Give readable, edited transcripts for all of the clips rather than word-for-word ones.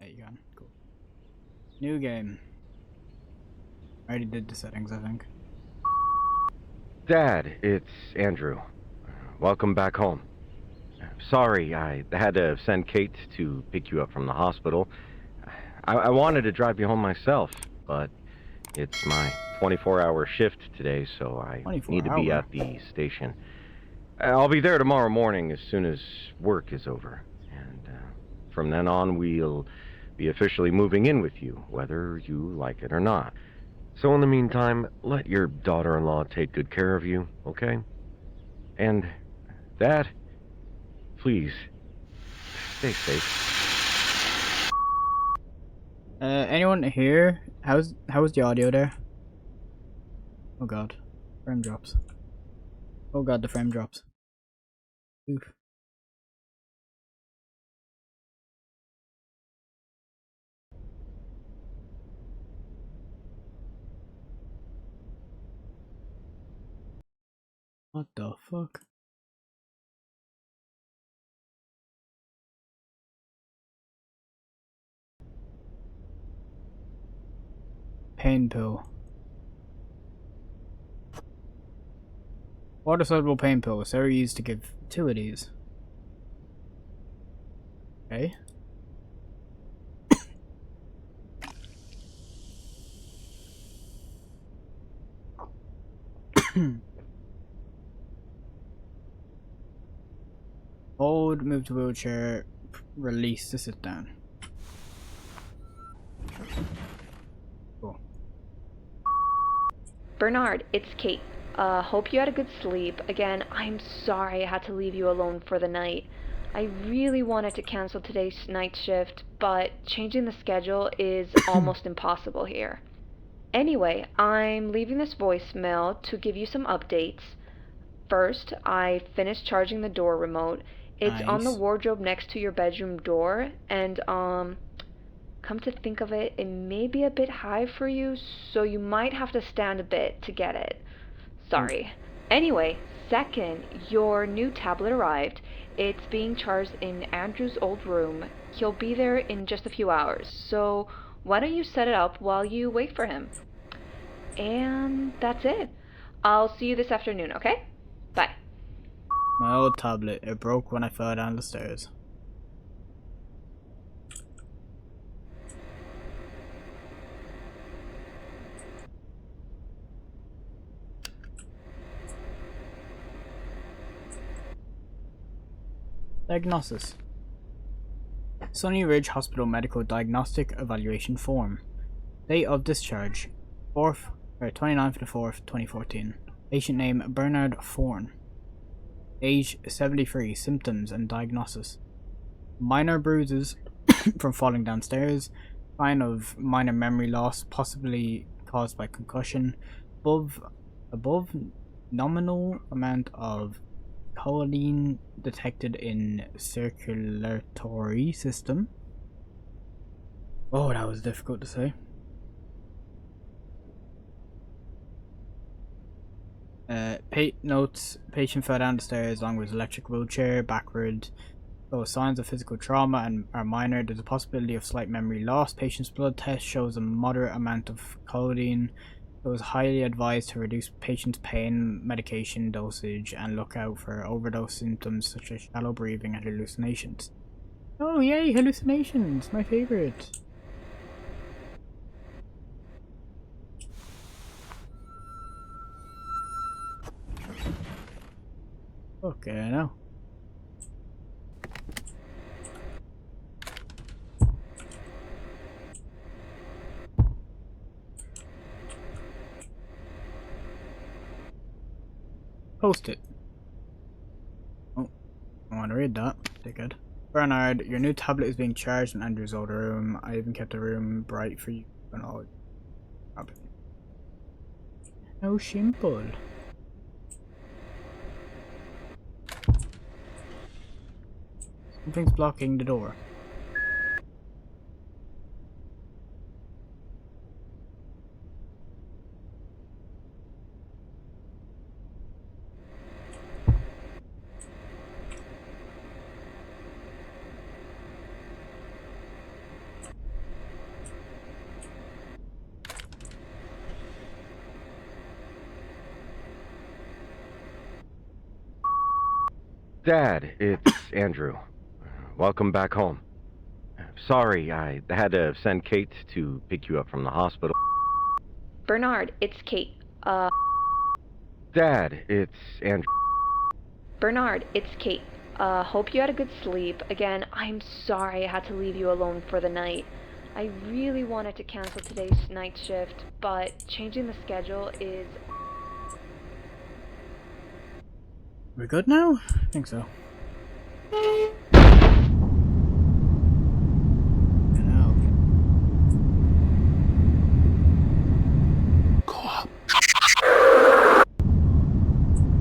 you can. Cool. New game. I already did the settings, I think. Dad, it's Andrew. Welcome back home. Sorry, I had to send Kate to pick you up from the hospital. I wanted to drive you home myself, but it's my 24-hour shift today, so I 24 need to be hour. at the station. I'll be there tomorrow morning as soon as work is over. And from then on, we'll be officially moving in with you, whether you like it or not. So in the meantime, let your daughter-in-law take good care of you, okay? And, Dad, please, stay safe. Anyone here? How's the audio there? Oh god. Frame drops. Oh god, the frame drops. Oof. What the fuck? Pain pill. Water soluble pain pill. Sarah used to give 2 of these. Okay. Hold, move to wheelchair, release to sit down. Cool. Bernard, it's Kate. Hope you had a good sleep. Again, I'm sorry I had to leave you alone for the night. I really wanted to cancel today's night shift, but changing the schedule is almost impossible here. Anyway, I'm leaving this voicemail to give you some updates. First, I finished charging the door remote. It's on the Nice. wardrobe next to your bedroom door, and come to think of it, it may be a bit high for you, so you might have to stand a bit to get it. Oh, Sorry. Anyway, second, your new tablet arrived. It's being charged in Andrew's old room. He'll be there in just a few hours, so why don't you set it up while you wait for him? And that's it. I'll see you this afternoon, okay? Bye. my old tablet. It broke when I fell down the stairs. Diagnosis. Sunny Ridge Hospital Medical Diagnostic Evaluation Form. Date of discharge. 29th of the 4th, 2014. Patient name Bernard Thorne. Age 73. Symptoms and diagnosis. Minor bruises from falling downstairs. Sign of minor memory loss, possibly caused by concussion. Above nominal amount of choline detected in circulatory system. Oh, that was difficult to say. Notes: patient fell down the stairs along with electric wheelchair backward. Though signs of physical trauma and are minor, there's a possibility of slight memory loss. Patient's blood test shows a moderate amount of choline. It was highly advised to reduce patient's pain medication dosage and look out for overdose symptoms such as shallow breathing and hallucinations. Oh yay, hallucinations! My favorite. Okay, now. Post it. Oh, I want to read that. Dickhead. Bernard, your new tablet is being charged in Andrew's old room. I even kept the room bright for you and all. How simple. Something's blocking the door. Dad, it's Andrew. Welcome back home. Sorry, I had to send Kate to pick you up from the hospital. Bernard, it's Kate. Dad, it's Andrew. Bernard, it's Kate. Hope you had a good sleep. Again, I'm sorry I had to leave you alone for the night. I really wanted to cancel today's night shift, but changing the schedule is... We're good now? I think so. You know.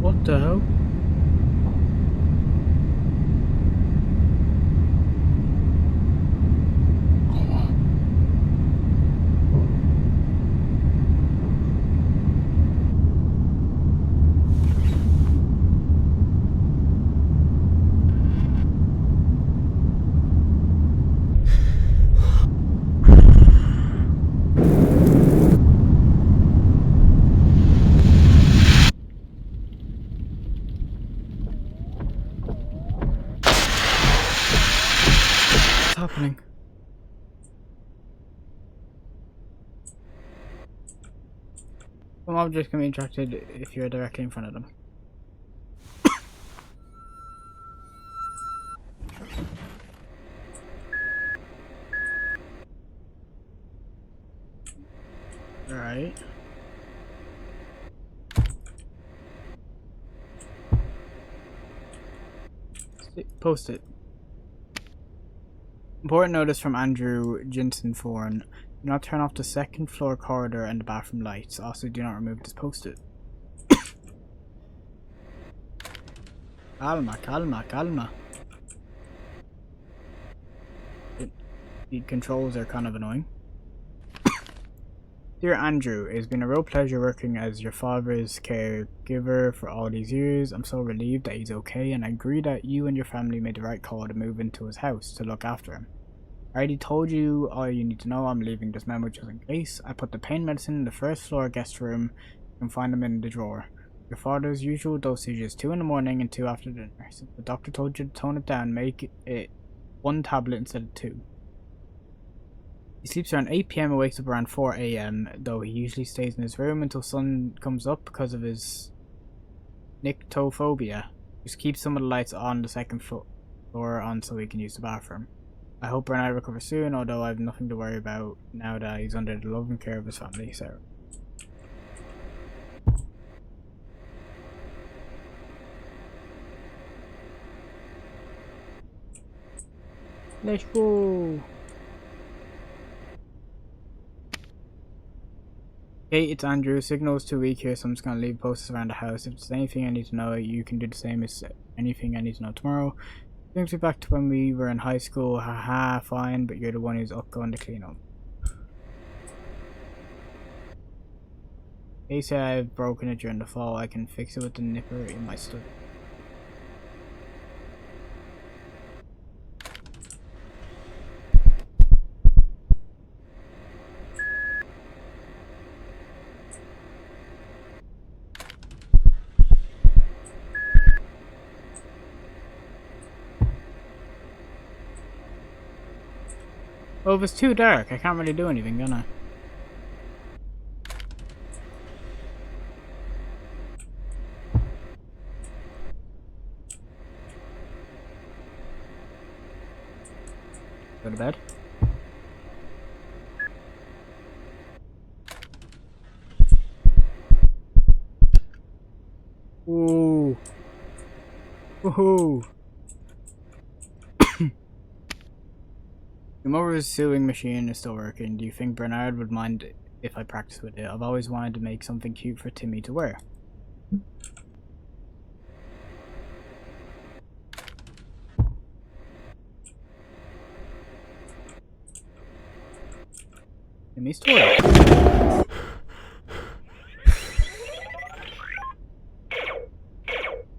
What the hell? What's happening? Some objects can be interacted if you're directly in front of them. Alright. Post it. Important notice from Andrew Jensen Thorne. Do not turn off the second floor corridor and the bathroom lights. Also, do not remove this post-it. Calma, calma, calma. The controls are kind of annoying. Dear Andrew, it has been a real pleasure working as your father's caregiver for all these years. I'm so relieved that he's okay, and I agree that you and your family made the right call to move into his house to look after him. I already told you all you need to know. I'm leaving this memo just in case. I put the pain medicine in the first floor guest room. You can find them in the drawer. Your father's usual dosage is 2 in the morning and 2 after dinner. Since the doctor told you to tone it down, make it 1 tablet instead of 2. He sleeps around 8 PM and wakes up around 4 AM, though he usually stays in his room until sun comes up because of his nyctophobia. Just keep some of the lights on the second floor on so he can use the bathroom. I hope Bernard recovers soon, although I have nothing to worry about now that he's under the loving care of his family, Sarah. Let's go! Hey, it's Andrew. Signal is too weak here, so I'm just gonna leave posters around the house. If there's anything I need to know, you can do the same as anything I need to know tomorrow. Brings me back to when we were in high school. Haha, fine, but you're the one who's up going to clean up. They say I've broken it during the fall. I can fix it with the nipper in my study. Well, if it's too dark, I can't really do anything, can I? Go to bed. Ooh. Woohoo. The mother's sewing machine is still working. Do you think Bernard would mind if I practice with it? I've always wanted to make something cute for Timmy to wear. Timmy's toy.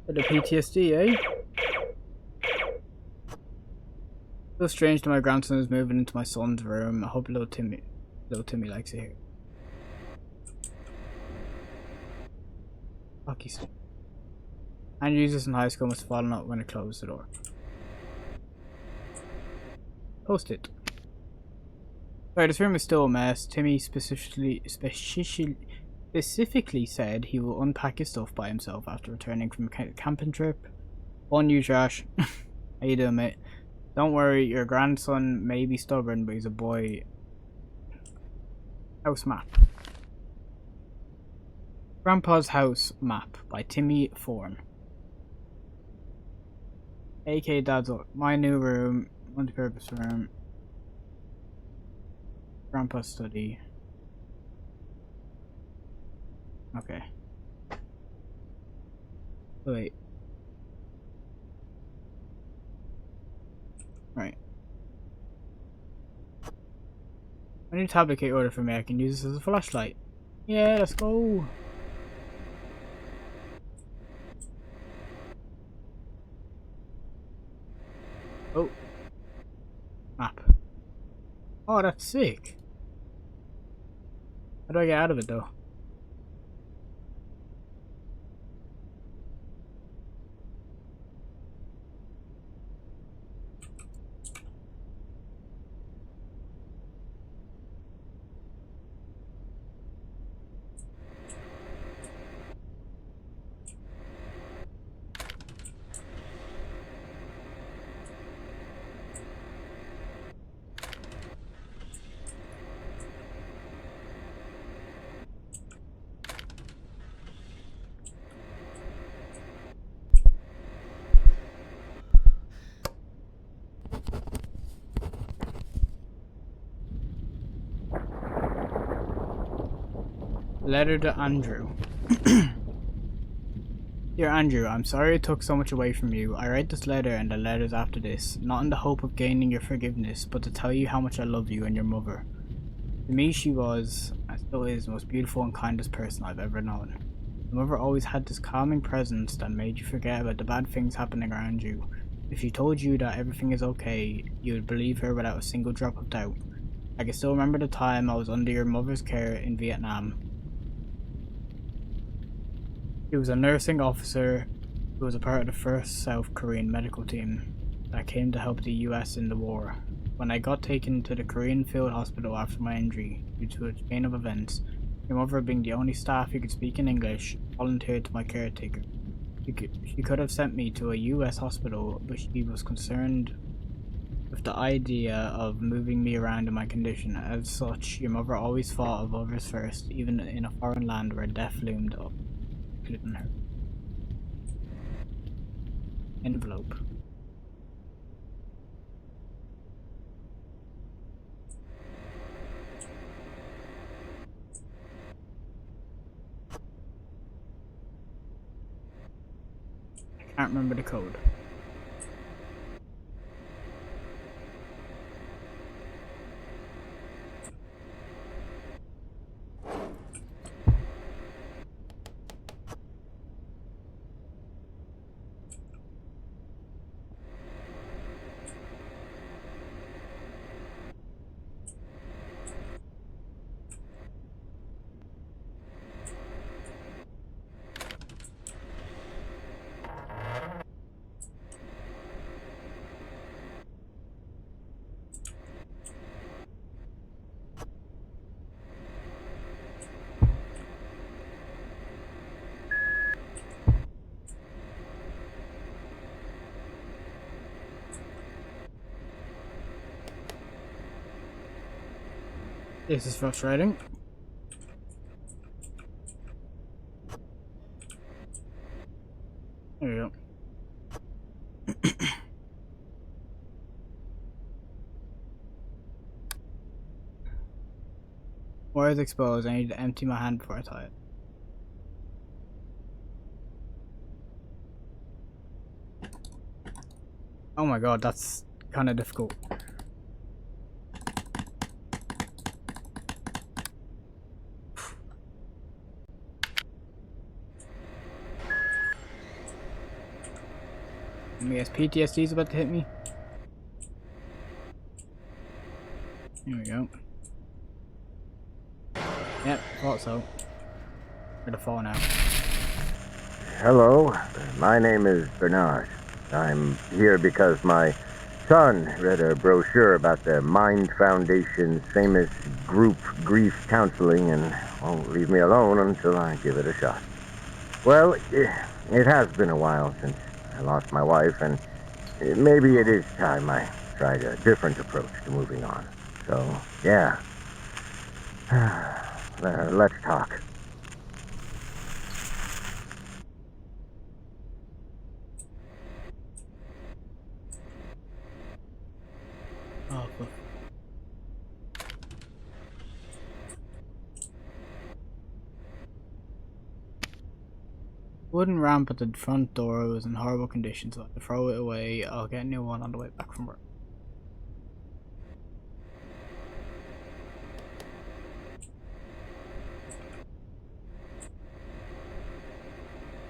For the PTSD, eh? Feels strange that my grandson is moving into my son's room. I hope little Timmy likes it here. Hockey stick. And users in high school must have fallen out when it closed the door. Post it. Sorry, this room is still a mess. Timmy specifically said he will unpack his stuff by himself after returning from a camping trip. On you, Josh. How you doing, mate? Don't worry, your grandson may be stubborn, but he's a boy. House map. Grandpa's House Map by Timmy Thorne. AK Dad's my new room, multi-purpose room. Grandpa's study. Okay. Wait. Right. I need a tablet kit order for me. I can use this as a flashlight. Yeah, let's go. Oh. Map. Oh, that's sick. How do I get out of it though? Letter to Andrew. Dear Andrew, I'm sorry it took so much away from you. I write this letter and the letters after this, not in the hope of gaining your forgiveness, but to tell you how much I love you and your mother. To me, she was, and still is, the most beautiful and kindest person I've ever known. Your mother always had this calming presence that made you forget about the bad things happening around you. If she told you that everything is okay, you would believe her without a single drop of doubt. I can still remember the time I was under your mother's care in Vietnam. He was a nursing officer who was a part of the first South Korean medical team that came to help the US in the war. When I got taken to the Korean field hospital after my injury due to a chain of events, your mother, being the only staff who could speak in English, volunteered to my caretaker. She could have sent me to a US hospital, but she was concerned with the idea of moving me around in my condition. As such, your mother always thought of others first, even in a foreign land where death loomed up. In her envelope. I can't remember the code. This is frustrating. There we go. Wire is exposed. I need to empty my hand before I tie it. Oh my god, that's kind of difficult. Yes, PTSD is about to hit me. Here we go. Yep, thought so. Gonna fall now. hello. My name is Bernard. I'm here because my son read a brochure about the Mind Foundation's famous group grief counseling and won't leave me alone until I give it a shot. Well, it has been a while since I lost my wife, and maybe it is time I tried a different approach to moving on. So, yeah. Let's talk. Oh, fuck. Wooden ramp at the front door was in horrible condition, so I had to throw it away. I'll get a new one on the way back from work.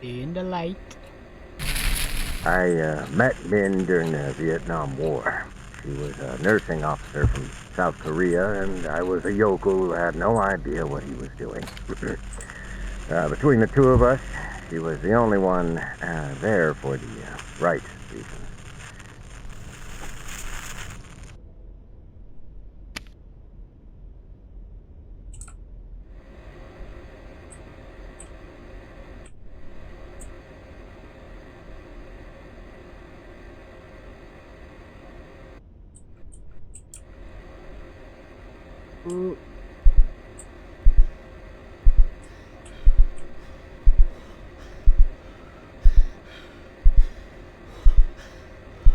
In the light. I met Min during the Vietnam War. She was a nursing officer from South Korea, and I was a yokel who had no idea what he was doing. Between the two of us, she was the only one there for the right reasons. Ooh.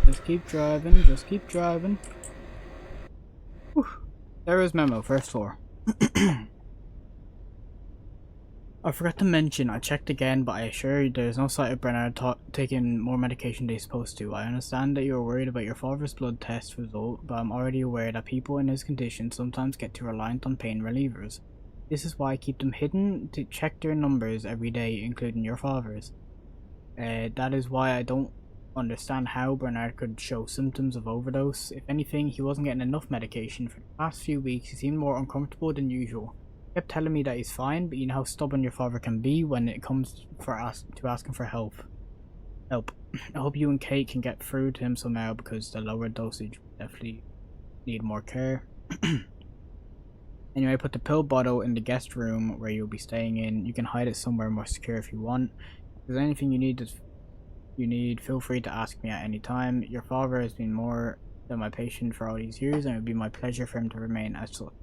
Just keep driving, just keep driving. Whew. There is memo, first floor. I forgot to mention, I checked again, but I assure you there's no sight of Bernard taking more medication than he's supposed to. I understand that you're worried about your father's blood test result, but I'm already aware that people in his condition sometimes get too reliant on pain relievers. This is why I keep them hidden to check their numbers every day, including your father's. That is why I don't understand how Bernard could show symptoms of overdose. If anything, he wasn't getting enough medication. For the past few weeks, he seemed more uncomfortable than usual. He kept telling me that he's fine, but you know how stubborn your father can be when it comes to asking for help. I hope you and Kate can get through to him somehow, because the lower dosage definitely need more care. Anyway, put the pill bottle in the guest room where you'll be staying in. You can hide it somewhere more secure if you want. If there's anything you need, feel free to ask me at any time. Your father has been more than my patient for all these years, and it would be my pleasure for him to remain as such.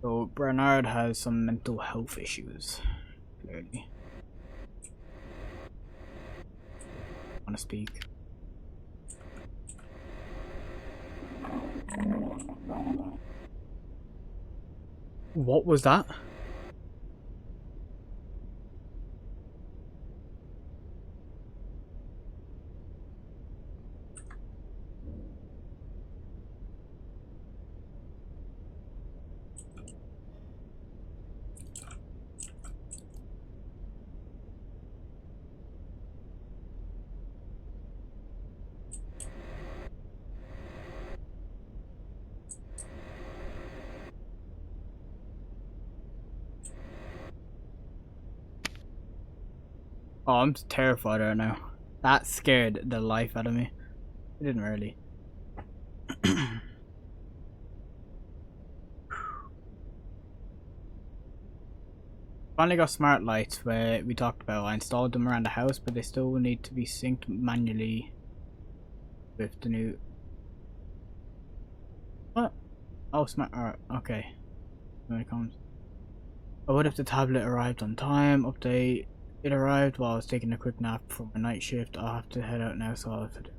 So Bernard has some mental health issues, clearly. Want to speak? What was that? Oh, I'm terrified right now. That scared the life out of me. It didn't really. Finally got smart lights where we talked about. I installed them around the house, but they still need to be synced manually with the new. What? Oh, smart. Alright, okay. Here it comes. Oh, what if the tablet arrived on time? Update. It arrived while I was taking a quick nap for my night shift. I'll have to head out now, so I'll have to do.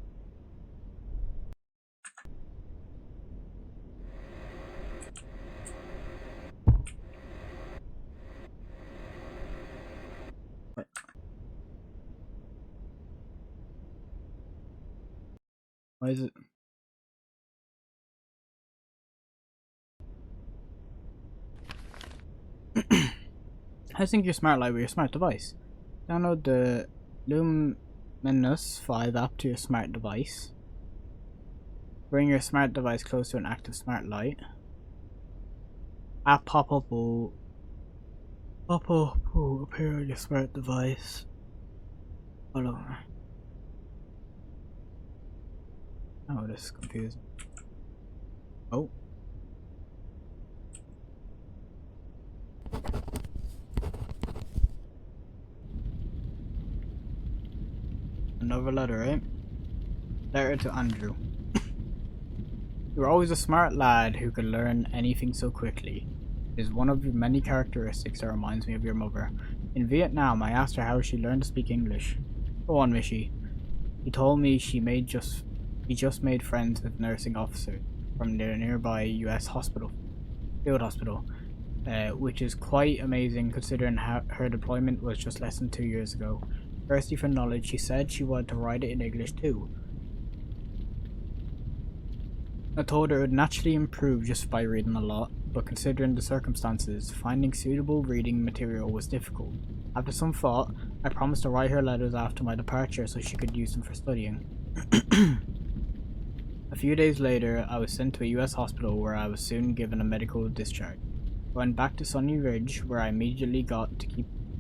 What? Why is it? I sync your smart light with your smart device. Download the Luminous 5 app to your smart device. Bring your smart device close to an active smart light. App pop-up will appear on your smart device. All over. Oh, this is confusing. Oh. Another letter, right? Letter to Andrew. You were always a smart lad who could learn anything so quickly. It is one of your many characteristics that reminds me of your mother. In Vietnam, I asked her how she learned to speak English. Go on, Mishy. She told me she just made friends with nursing officers from the nearby U.S. field hospital, which is quite amazing considering how her deployment was just less than 2 years ago. Thirsty for knowledge, she said she wanted to write it in English too. I told her it would naturally improve just by reading a lot, but considering the circumstances, finding suitable reading material was difficult. After some thought, I promised to write her letters after my departure so she could use them for studying. A few days later, I was sent to a US hospital where I was soon given a medical discharge. I went back to Sunny Ridge, where I immediately got to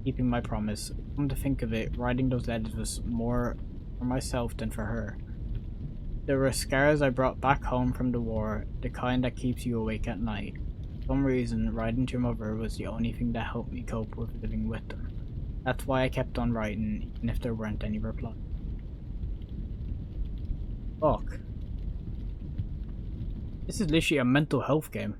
keeping my promise. Come to think of it, writing those letters was more for myself than for her. There were scars I brought back home from the war, the kind that keeps you awake at night. For some reason, writing to your mother was the only thing that helped me cope with living with them. That's why I kept on writing, even if there weren't any replies. Fuck. This is literally a mental health game.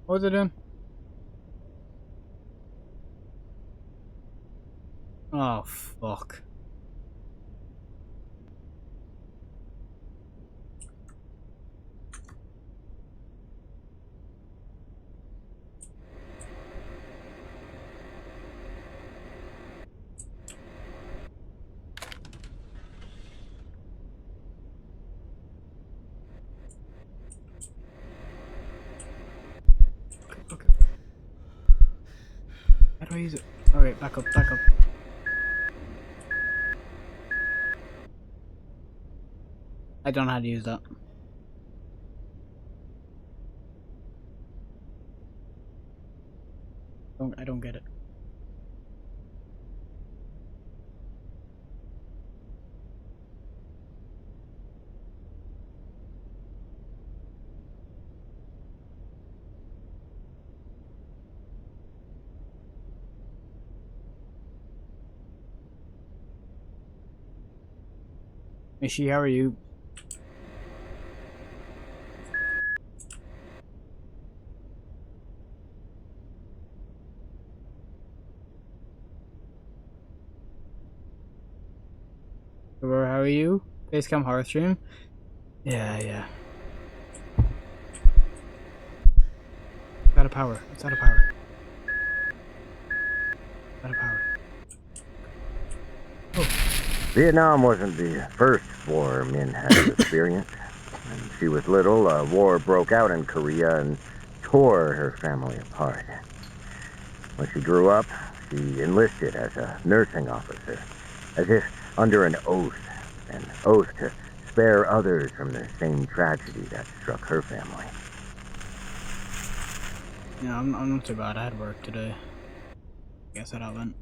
What was it doing? Oh, fuck. Okay. How do I use it? Alright, back up, back up. I don't know how to use that. I don't get it. Mishi, how are you? Or how are you? Facecam horror stream? Yeah. It's out of power. It's out of power. Out of power. Oh. Vietnam wasn't the first war Min had to experience. When she was little, a war broke out in Korea and tore her family apart. When she grew up, she enlisted as a nursing officer, as if under an oath to spare others from the same tragedy that struck her family. Yeah, I'm not too bad. I had work today. Guess that I went.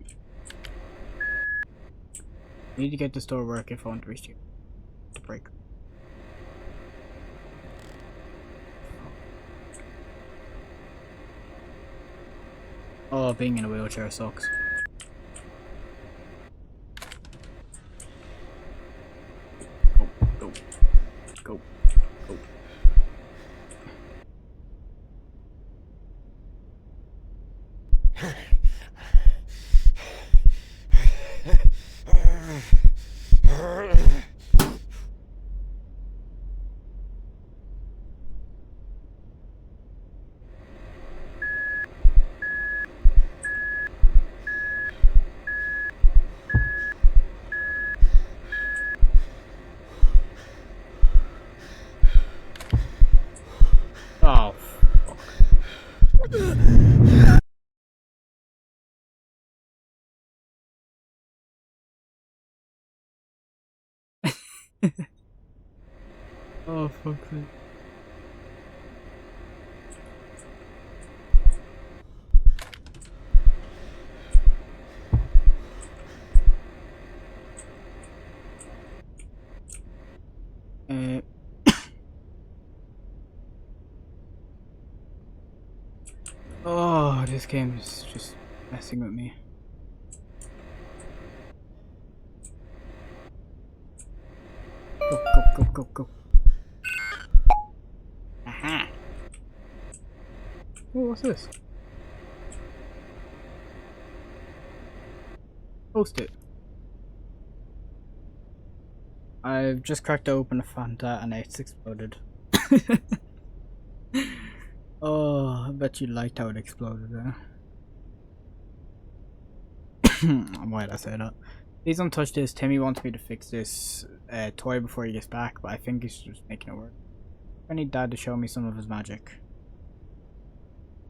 Need to get the store work if I want to reach you. The break. Oh, being in a wheelchair sucks. Go. Oh, fuck it. Uh, oh, this game is just messing with me. Go, go, go, go, go. Aha! Oh, what's this? Post it. I've just cracked open a Fanta and it's exploded. Oh, I bet you liked how it exploded there. Why did I say that? Please don't touch this. Timmy wants me to fix this toy before he gets back, but I think he's just making it work. I need Dad to show me some of his magic.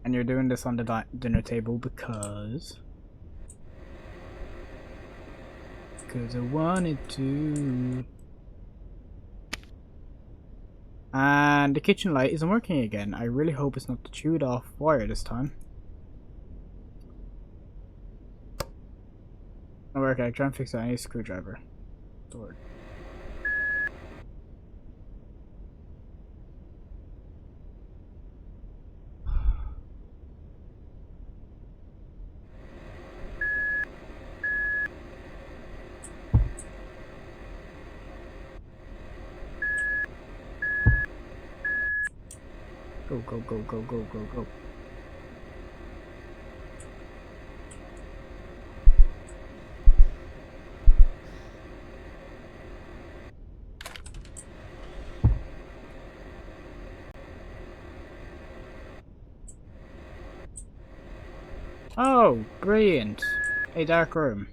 And you're doing this on the dinner table because I wanted to. And the kitchen light isn't working again. I really hope it's not the chewed off wire this time. Not working. I try and fix it. I need a screwdriver. Thorne. Go, go, go, go, go, go, go. Oh, brilliant. A dark room.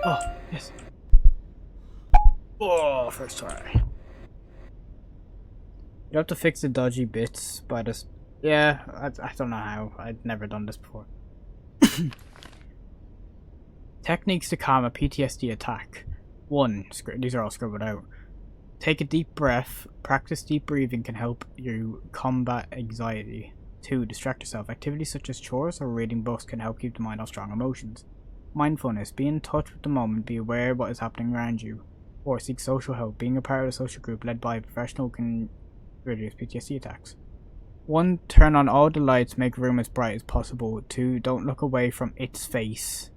Oh, yes. Oh, first try. You have to fix the dodgy bits by this. Yeah, I don't know how. I'd never done this before. Techniques to calm a PTSD attack. 1. These are all scribbled out. Take a deep breath. Practice deep breathing can help you combat anxiety. 2. Distract yourself. Activities such as chores or reading books can help keep the mind on strong emotions. Mindfulness. Be in touch with the moment. Be aware of what is happening around you. 4. Seek social help. Being a part of a social group led by a professional can reduce PTSD attacks. 1. Turn on all the lights. Make room as bright as possible. 2. Don't look away from its face.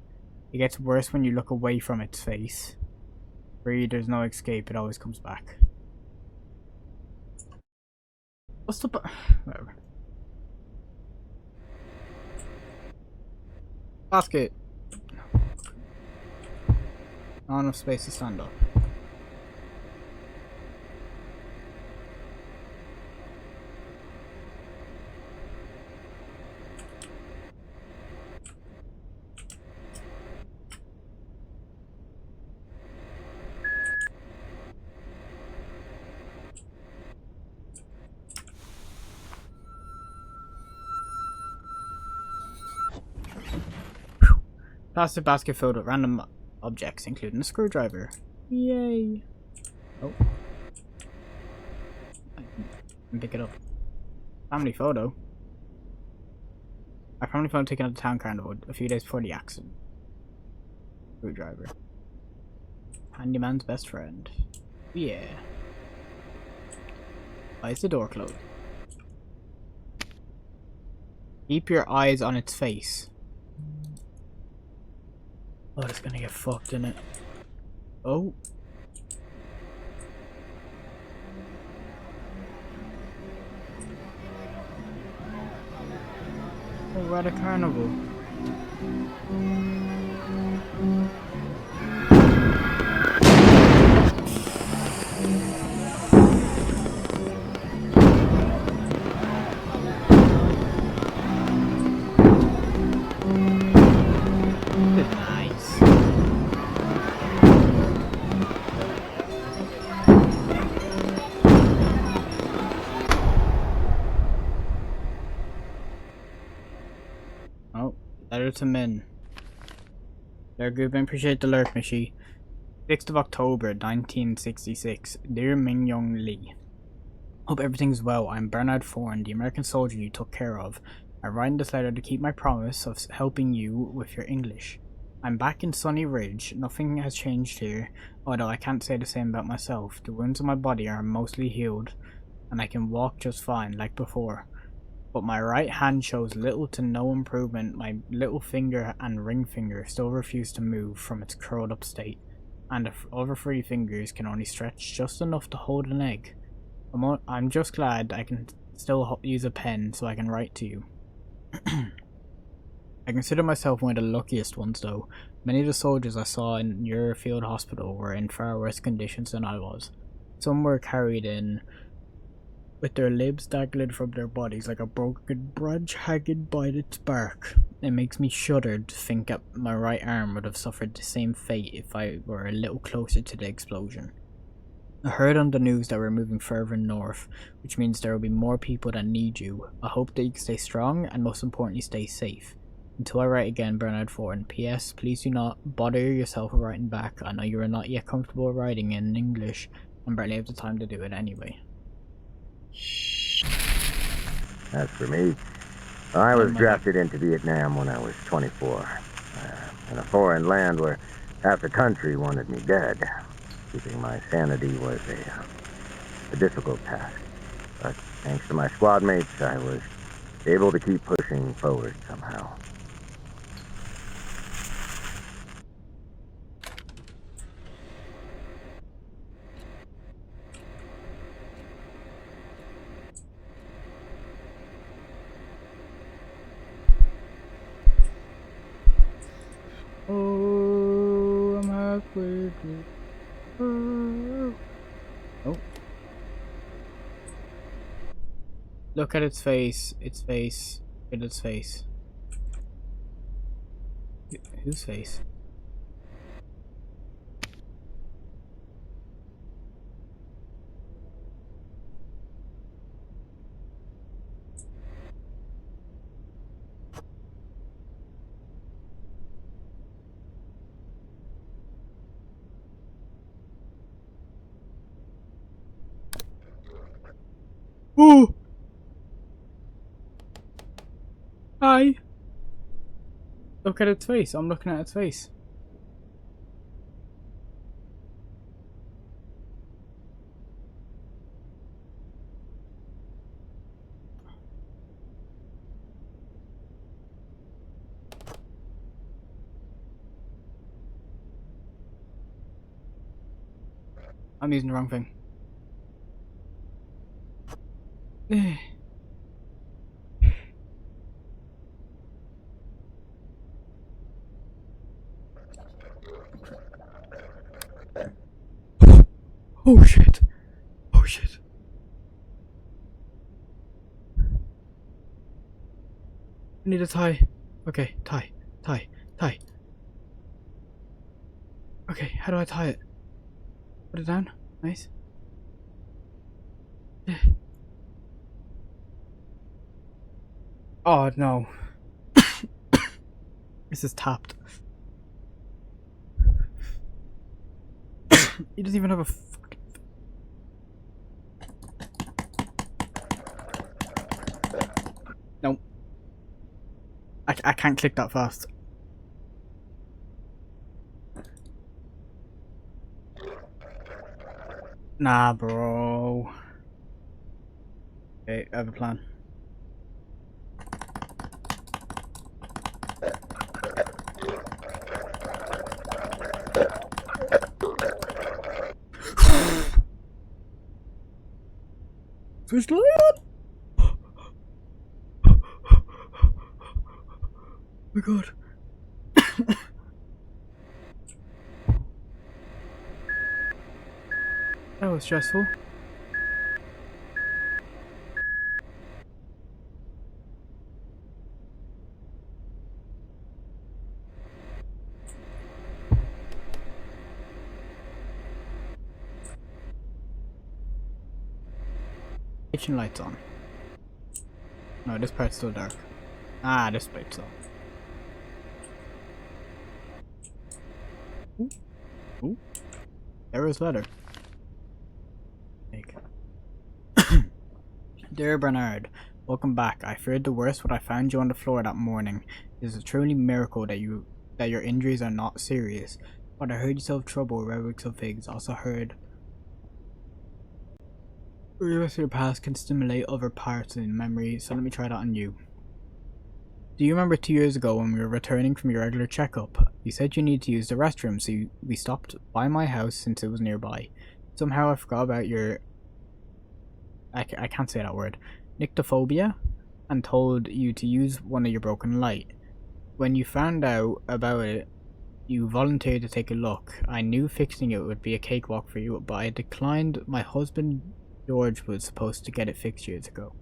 It gets worse when you look away from its face. 3. There's no escape. It always comes back. What's the whatever. Basket. Not enough space to stand up. Plastic basket filled with random objects, including a screwdriver. Yay! Oh. I can pick it up. Family photo. My family photo taken at the town carnival a few days before the accident. Screwdriver. Handyman's best friend. Yeah. Why is the door closed? Keep your eyes on its face. Oh, it's gonna get fucked in it. Oh. Oh, we're at a carnival. Nice. Oh, letter to Min. There, Goobin, appreciate the lurk, Mishi. 6th of October, 1966. Dear Ming Yong Lee. Hope everything's well. I'm Bernard Thorne, the American soldier you took care of. I write this letter to keep my promise of helping you with your English. I'm back in Sunny Ridge. Nothing has changed here, although I can't say the same about myself. The wounds on my body are mostly healed, and I can walk just fine, like before. But my right hand shows little to no improvement. My little finger and ring finger still refuse to move from its curled up state, and the other 3 fingers can only stretch just enough to hold an egg. I'm just glad I can still use a pen so I can write to you. I consider myself one of the luckiest ones, though. Many of the soldiers I saw in your field hospital were in far worse conditions than I was. Some were carried in with their limbs dangling from their bodies like a broken branch hanging by its bark. It makes me shudder to think that my right arm would have suffered the same fate if I were a little closer to the explosion. I heard on the news that we're moving further north, which means there will be more people that need you. I hope that you can stay strong and most importantly stay safe. Until I write again, Bernard Thorne. P.S. Please do not bother yourself with writing back. I know you are not yet comfortable writing in English and barely have the time to do it anyway. As for me, I was drafted into Vietnam when I was 24. In a foreign land where half the country wanted me dead. Keeping my sanity was a difficult task. But thanks to my squad mates, I was able to keep pushing forward somehow. Oh, I'm halfway through. Oh. Look at its face. Its face. Look at its face. Whose face? Ooh! Hi! Look at its face. I'm looking at its face. I'm using the wrong thing. Oh shit! Oh shit! I need a tie. Okay, tie. Okay, how do I tie it? Put it down. Nice. Oh no. This is tapped. He doesn't even have a fucking... No. I can't click that fast. Nah, bro. Okay, I have a plan. Switch the light on! Oh my god. That was stressful. Kitchen lights on. No, this part's still dark. Ah, this part's on. Ooh. Sarah's letter. Take. Dear Bernard, welcome back. I feared the worst when I found you on the floor that morning. It is a truly miracle that your injuries are not serious. But I heard you still have trouble with relics of figs. Also heard regrets of your past can stimulate other parts in memory, so let me try that on you. Do you remember 2 years ago when we were returning from your regular checkup? You said you needed to use the restroom, so we stopped by my house since it was nearby. Somehow I forgot about your... I can't say that word. Nyctophobia? And told you to use one of your broken light. When you found out about it, you volunteered to take a look. I knew fixing it would be a cakewalk for you, but I declined. My husband George was supposed to get it fixed years ago.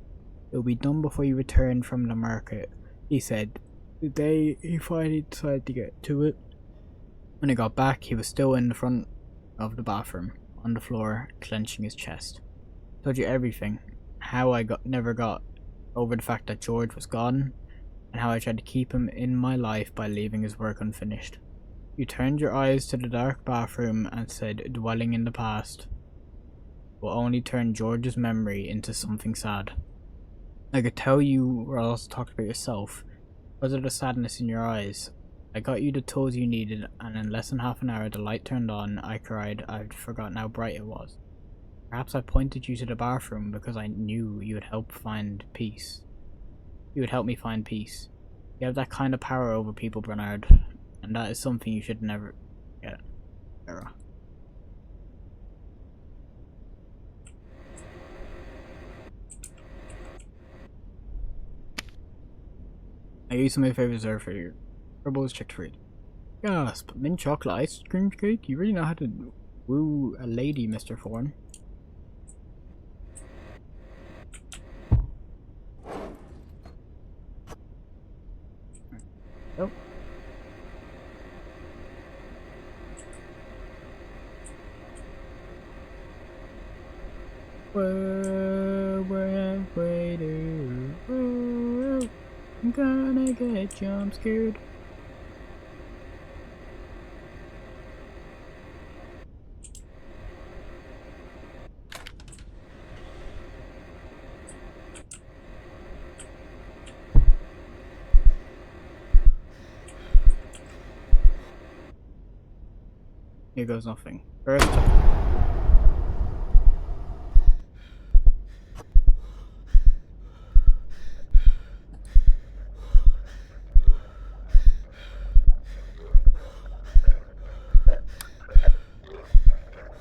It will be done before you return from the market, he said. The day he finally decided to get to it. When he got back, he was still in the front of the bathroom, on the floor, clenching his chest. Told you everything. How I never got over the fact that George was gone, and how I tried to keep him in my life by leaving his work unfinished. You turned your eyes to the dark bathroom and said dwelling in the past will only turn George's memory into something sad. I could tell you were also talking about yourself. Was it the sadness in your eyes? I got you the tools you needed, and in less than half an hour the light turned on. I cried. I'd forgotten how bright it was. Perhaps I pointed you to the bathroom because I knew you would help find peace. You would help me find peace. You have that kind of power over people, Bernard, and that is something you should never get. Sarah. I used some of my favorite dessert for you. Purple's chick treat. Gasp! Mint chocolate ice cream cake? You really know how to woo a lady, Mr. Thorne. Oh. Whoa, halfway there. Whoa, I'm gonna get jump scared. Here goes nothing. First.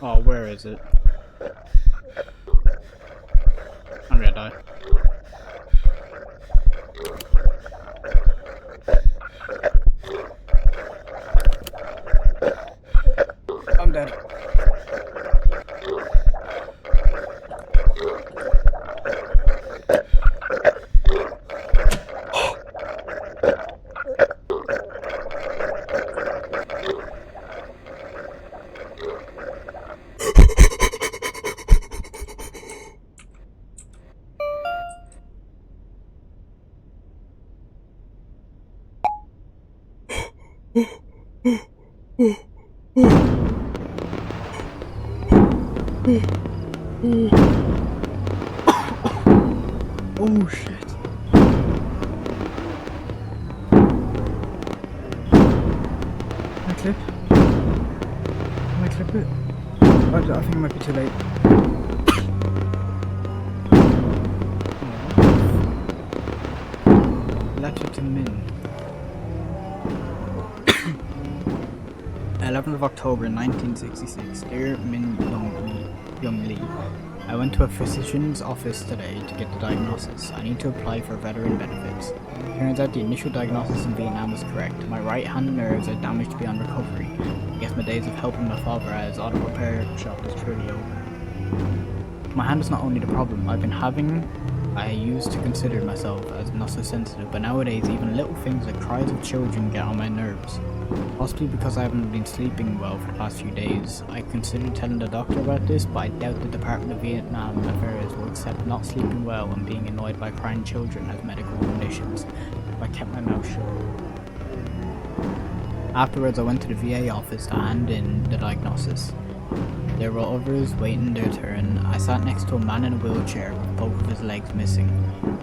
Oh, where is it? I'm gonna die. I'm dead. Oh shit. Can I clip? Can I clip it? I think it might be too late. Letter to Min. 11th of October 1966. Dear Min Young Lee, I went to a physician's office today to get the diagnosis. I need to apply for veteran benefits. Turns out the initial diagnosis in Vietnam was correct. My right hand nerves are damaged beyond recovery. I guess my days of helping my father at his auto repair shop is truly over. My hand is not only the problem I've been having. I used to consider myself as not so sensitive, but nowadays even little things like cries of children get on my nerves. Possibly because I haven't been sleeping well for the past few days. I considered telling the doctor about this, but I doubt the Department of Vietnam Affairs will accept not sleeping well and being annoyed by crying children as medical conditions if I kept my mouth shut. Afterwards, I went to the VA office to hand in the diagnosis. There were others waiting their turn. I sat next to a man in a wheelchair with both of his legs missing.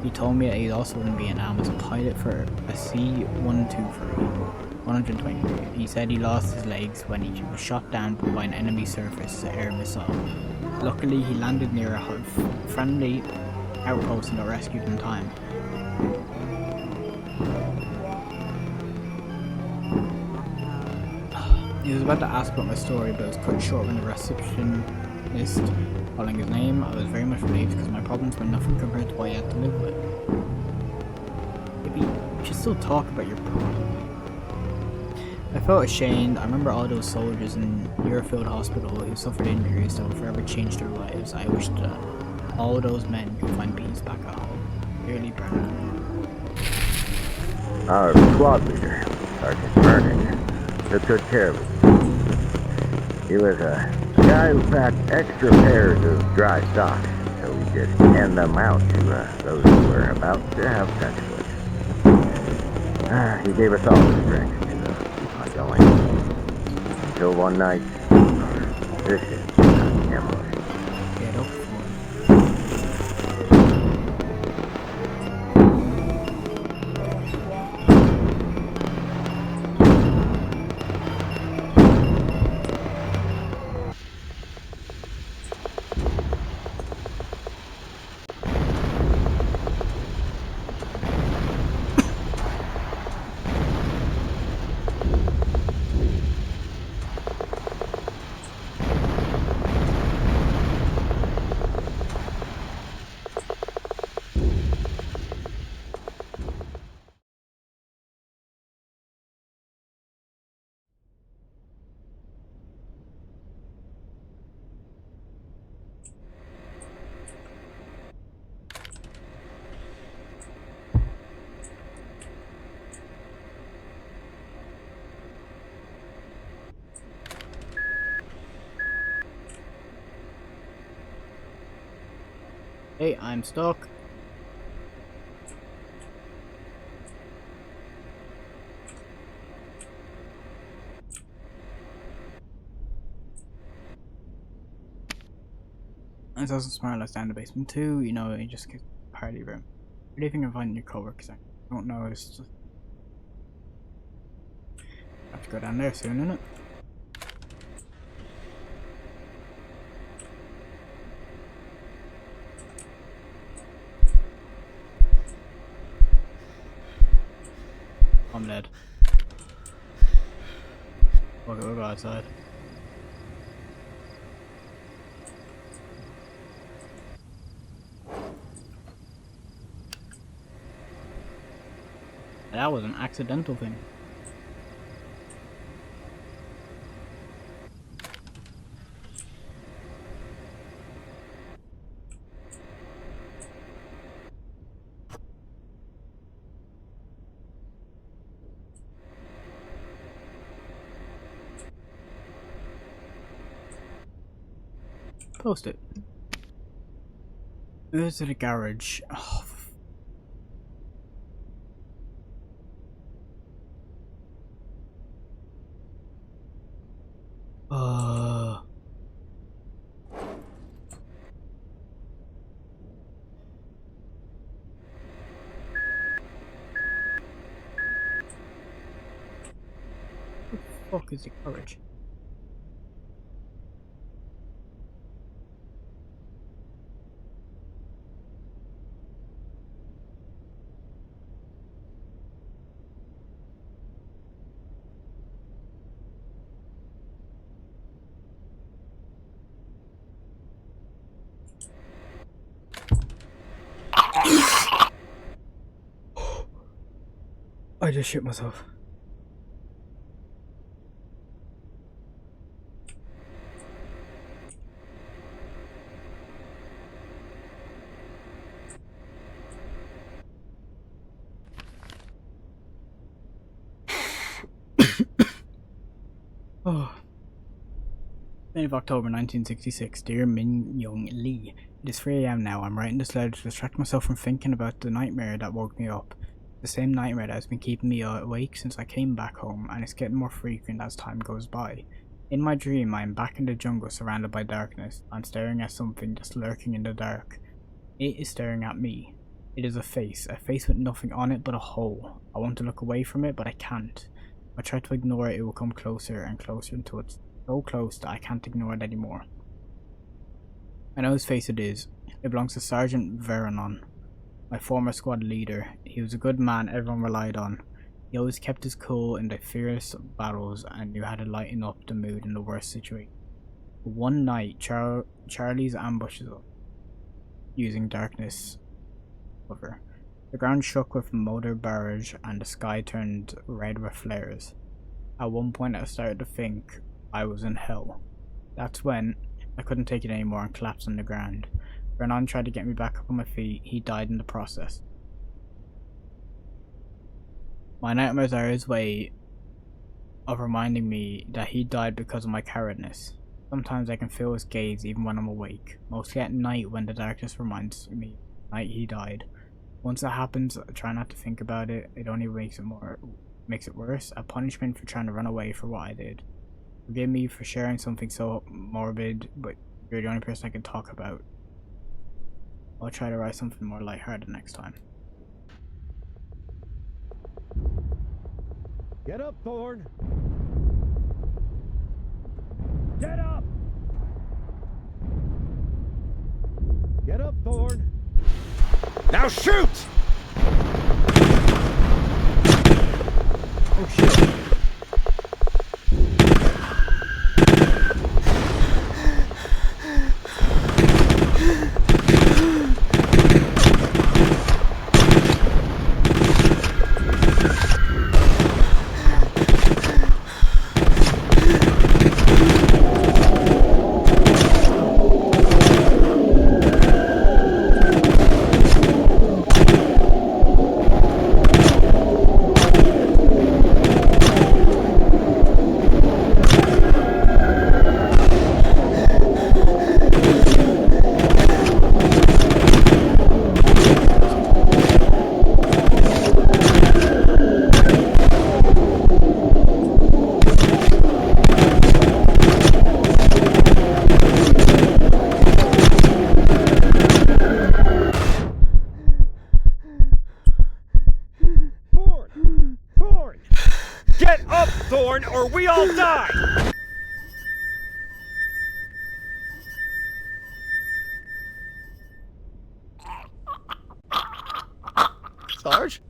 He told me that he's also in Vietnam as a pilot for a C-123, 123. He said he lost his legs when he was shot down by an enemy surface air missile. Luckily, he landed near a friendly outpost and got rescued in time. He was about to ask about my story, but it was cut short when the receptionist calling his name. I was very much relieved because my problems were nothing compared to what I had to live with. Maybe you should still talk about your problem. I felt ashamed. I remember all those soldiers in Muirfield Hospital who suffered injuries that would forever change their lives. I wished that all those men could find peace back at home. Dearly, Bernard. Our squad leader, Sergeant Vernon, took good care of us. He was a guy who packed extra pairs of dry socks, so we could hand them out to those who were about to have sex with us. He gave us all the strength to keep on going. Until one night, this is ambushed. Get up for Hey, I'm stuck. It doesn't smell like down in the basement too, you know, you just get party room. What do you think of finding your coworkers? I don't know, it's just... have to go down there soon, innit? I'm dead. Okay, we'll go outside. That was an accidental thing. Post it. Where's the garage? Oh, what the fuck is the garage? I just shit myself. Oh. 9th of October 1966. Dear Min Young Lee. It is 3 AM now. I'm writing this letter to distract myself from thinking about the nightmare that woke me up. The same nightmare that has been keeping me awake since I came back home, and it's getting more frequent as time goes by. In my dream, I am back in the jungle surrounded by darkness. I'm staring at something that's lurking in the dark. It is staring at me. It is a face with nothing on it but a hole. I want to look away from it, but I can't. I try to ignore it, it will come closer and closer until it's so close that I can't ignore it anymore. I know whose face it is. It belongs to Sergeant Veranon, my former squad leader. He was a good man everyone relied on. He always kept his cool in the fierce battles and knew how to lighten up the mood in the worst situation. But one night, Charlie's ambushes us, using darkness cover. The ground shook with motor barrage and the sky turned red with flares. At one point I started to think I was in hell. That's when I couldn't take it anymore and collapsed on the ground. Vernon tried to get me back up on my feet. He died in the process. My nightmares are his way of reminding me that he died because of my cowardness. Sometimes I can feel his gaze even when I'm awake, mostly at night when the darkness reminds me the night he died. Once that happens, I try not to think about it. It only makes it worse, a punishment for trying to run away for what I did. Forgive me for sharing something so morbid, but you're the only person I can talk about. I'll try to write something more lighthearted next time. Get up, Thorne! Get up! Get up, Thorne! Now shoot! Oh shit. Get up, Thorne, or we all die! Sarge?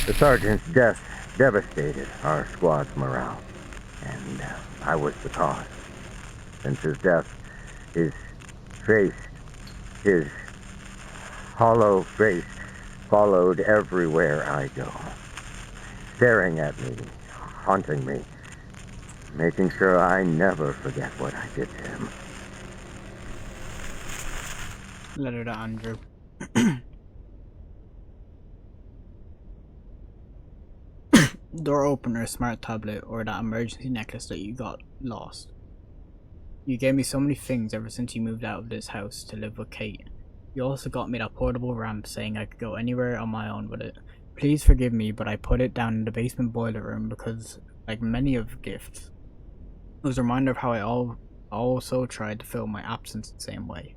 The sergeant's death devastated our squad's morale, and I was the cause. Since his death, his face, his hollow face, followed everywhere I go, staring at me, haunting me, making sure I never forget what I did to him. Letter to Andrew. Door opener, smart tablet, or that emergency necklace that you got lost. You gave me so many things ever since you moved out of this house to live with Kate. You also got me that portable ramp saying I could go anywhere on my own with it. Please forgive me, but I put it down in the basement boiler room because, like many of gifts, it was a reminder of how I also tried to fill my absence the same way.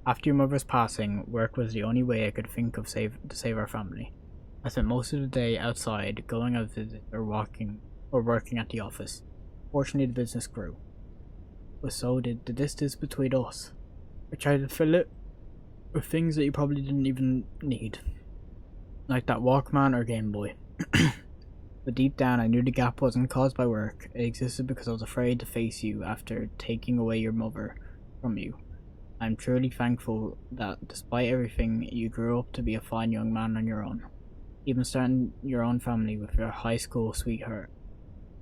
After your mother's passing, work was the only way I could think of to save our family. I spent most of the day outside, going out to visit or working at the office. Fortunately, the business grew. But so did the distance between us. I tried to fill it with things that you probably didn't even need, like that Walkman or Game Boy. But deep down, I knew the gap wasn't caused by work. It existed because I was afraid to face you after taking away your mother from you. I'm truly thankful that, despite everything, you grew up to be a fine young man on your own, even starting your own family with your high school sweetheart.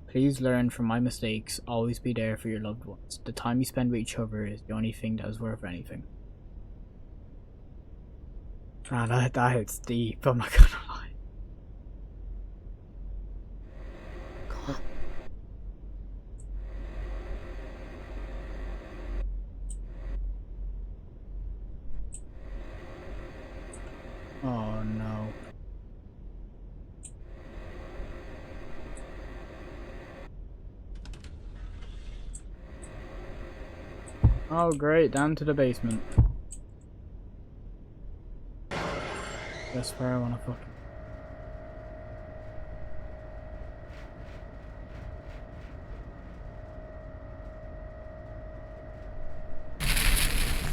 Please learn from my mistakes, always be there for your loved ones. The time you spend with each other is the only thing that is worth anything. That hits deep, I'm not gonna lie. Oh great, down to the basement. That's where I wanna fucking...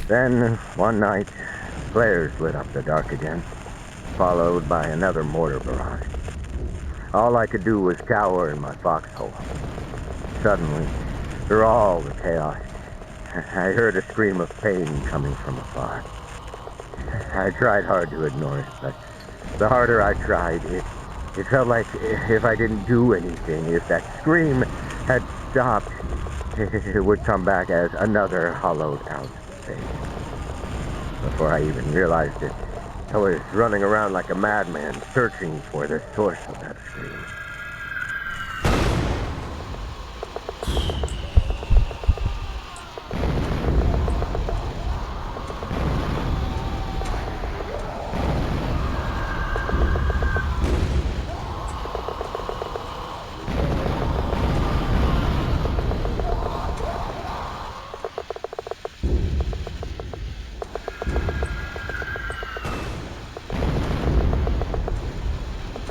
Then, one night, flares lit up the dark again, followed by another mortar barrage. All I could do was cower in my foxhole. Suddenly, through all the chaos, I heard a scream of pain coming from afar. I tried hard to ignore it, but the harder I tried, it felt like if I didn't do anything, if that scream had stopped, it would come back as another hollowed out face. Before I even realized it, I was running around like a madman, searching for the source of that scream.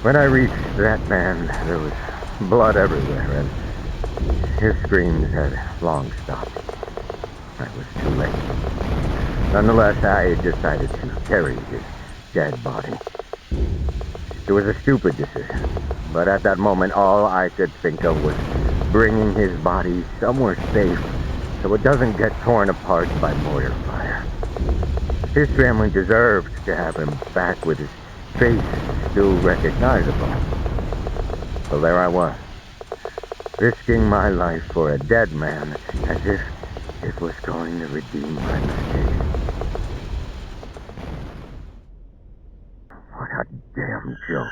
When I reached that man, there was blood everywhere, and his screams had long stopped. I was too late. Nonetheless, I decided to carry his dead body. It was a stupid decision, but at that moment, all I could think of was bringing his body somewhere safe so it doesn't get torn apart by mortar fire. His family deserved to have him back with his face still recognizable. So there I was, risking my life for a dead man as if it was going to redeem my mistake. What a damn joke.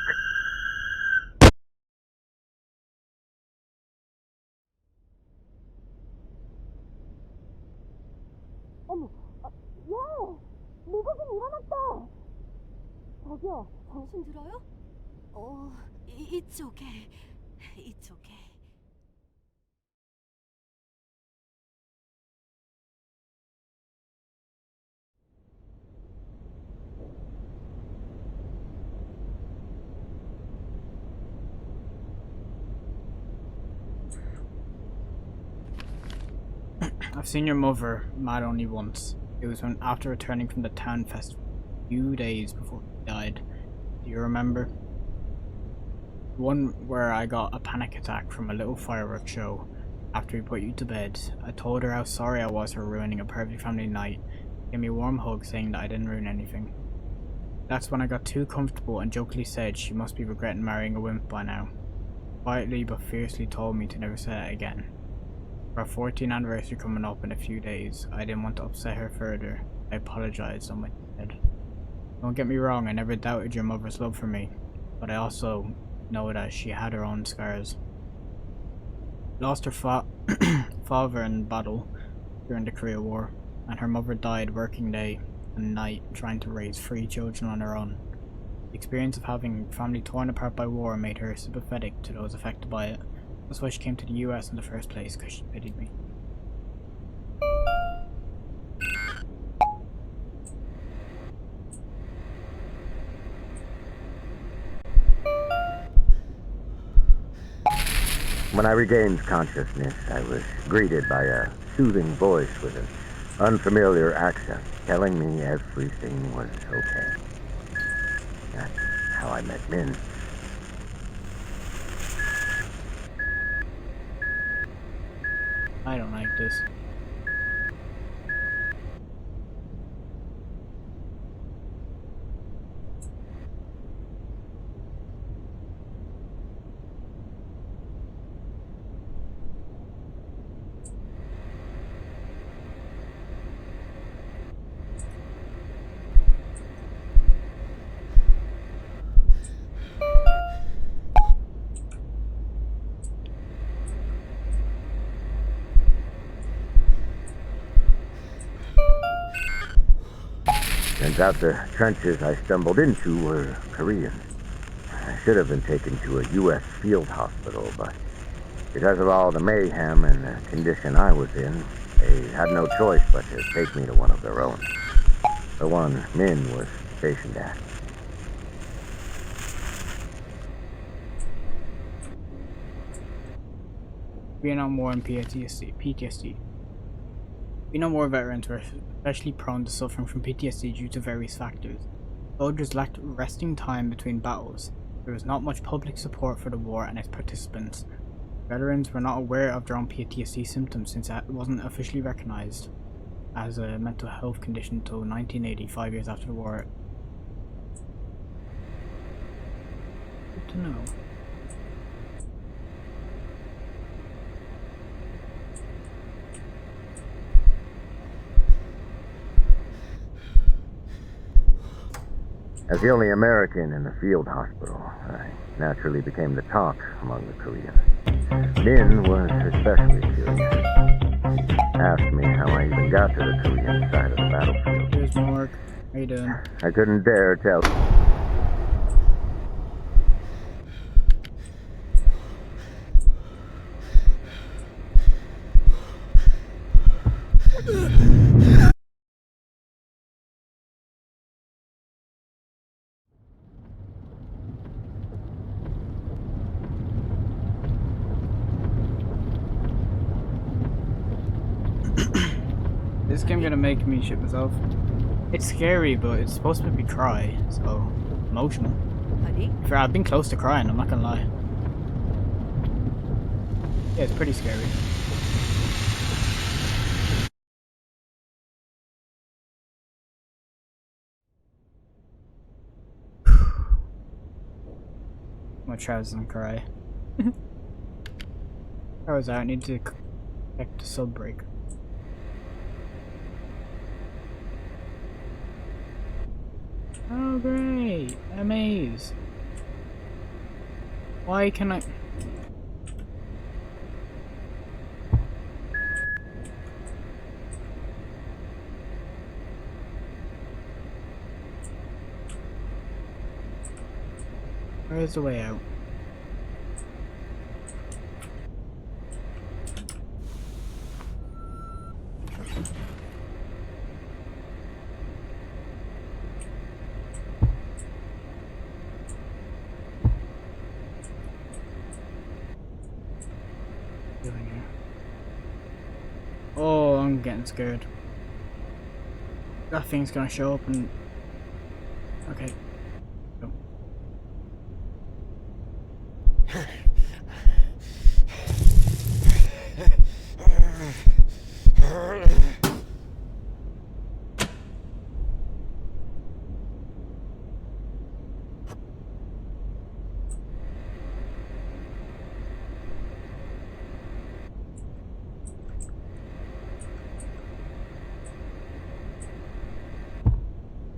어머, 야! 미국인 일어났다! 저기요, 정신 들어요? It's okay. It's okay. I've seen your mother mad only once. It was when after returning from the town festival a few days before he died. Do you remember? The one where I got a panic attack from a little fireworks show after we put you to bed. I told her how sorry I was for ruining a perfect family night. She gave me a warm hug saying that I didn't ruin anything. That's when I got too comfortable and jokingly said she must be regretting marrying a wimp by now. Quietly but fiercely told me to never say it again. For our 14th anniversary coming up in a few days, I didn't want to upset her further. I apologized on my head. Don't get me wrong, I never doubted your mother's love for me, but I also know that she had her own scars. Lost her father in battle during the Korea War, and her mother died working day and night trying to raise 3 children on her own. The experience of having family torn apart by war made her sympathetic to those affected by it. That's why she came to the US in the first place, because she pitied me. When I regained consciousness, I was greeted by a soothing voice with an unfamiliar accent telling me everything was okay. That's how I met Min. I don't like this. Turns out the trenches I stumbled into were Korean. I should have been taken to a U.S. field hospital, but because of all the mayhem and the condition I was in, They had no choice but to take me to one of their own. The one Min was stationed at. Vietnam War and PTSD. Vietnam War veterans were especially prone to suffering from PTSD due to various factors. Soldiers lacked resting time between battles. There was not much public support for the war and its participants. Veterans were not aware of their own PTSD symptoms since it wasn't officially recognized as a mental health condition until 1980, 5 years after the war. Good to know. As the only American in the field hospital, I naturally became the talk among the Koreans. Min was especially curious. Asked me how I even got to the Korean side of the battlefield. Here's Mark. How you doing? I couldn't dare tell. This game gonna make me shit myself. It's scary, but it's supposed to make me cry, so emotional. Honey? I've been close to crying, I'm not gonna lie. Yeah, it's pretty scary. I'm gonna try and cry. Power's out, I need to check the sub break. Oh great, a maze. Why can I... Where's the way out? Oh, I'm getting scared. That thing's gonna show up and... Okay. Go.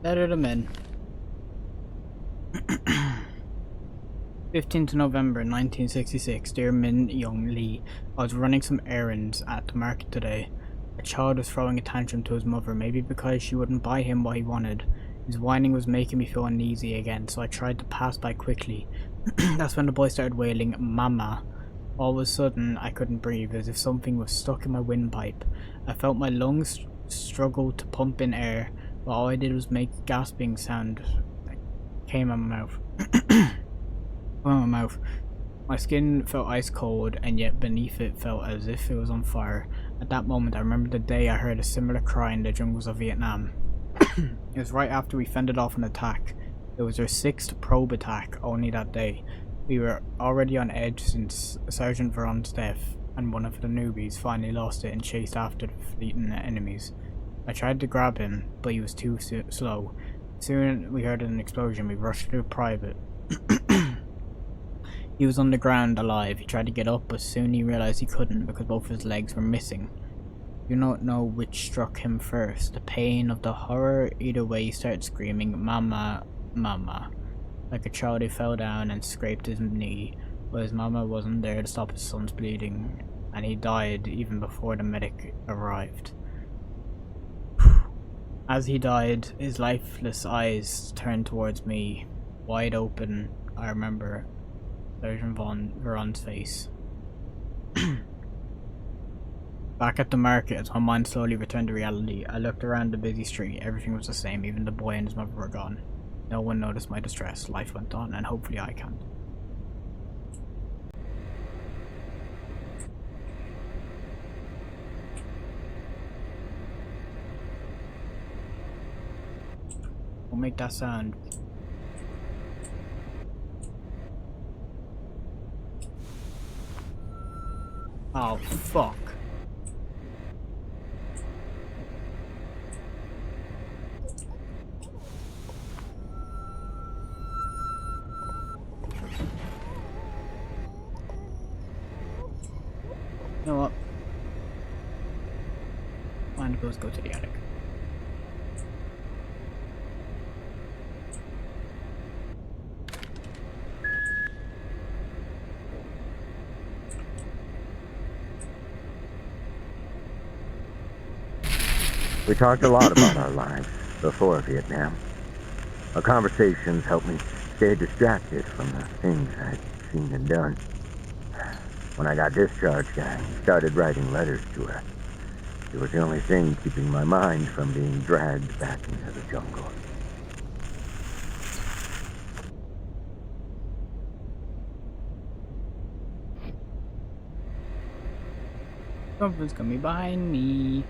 Letter to men. 15th November 1966. Dear Min Young Lee, I was running some errands at the market today. A child was throwing a tantrum to his mother, maybe because she wouldn't buy him what he wanted. His whining was making me feel uneasy again, so I tried to pass by quickly. That's when the boy started wailing, "Mama." All of a sudden, I couldn't breathe, as if something was stuck in my windpipe. I felt my lungs struggle to pump in air, but all I did was make a gasping sound that came out my mouth. My mouth. My skin felt ice cold, and yet beneath it felt as if it was on fire. At that moment, I remember the day I heard a similar cry in the jungles of Vietnam. It was right after we fended off an attack. It was our 6th probe attack only that day. We were already on edge since Sergeant Veron's death, and one of the newbies finally lost it and chased after the fleeting enemies. I tried to grab him, but he was too slow. Soon we heard an explosion. We rushed to a private. He was on the ground alive. He tried to get up, but soon he realized he couldn't because both his legs were missing. I do not know which struck him first. The pain of the horror. Either way, he started screaming, "Mama, Mama," like a child who fell down and scraped his knee, but his mama wasn't there to stop his son's bleeding, and he died even before the medic arrived. As he died, his lifeless eyes turned towards me, wide open. I remember Sergeant Veron's face. Back at the market, as my mind slowly returned to reality, I looked around the busy street. Everything was the same, even the boy and his mother were gone. No one noticed my distress. Life went on, and hopefully I can't. Don't make that sound. Oh, fuck. You know what? Mind goes go to the attic. We talked a lot about our lives before Vietnam. Our conversations helped me stay distracted from the things I'd seen and done. When I got discharged, I started writing letters to her. It was the only thing keeping my mind from being dragged back into the jungle. Something's coming behind me.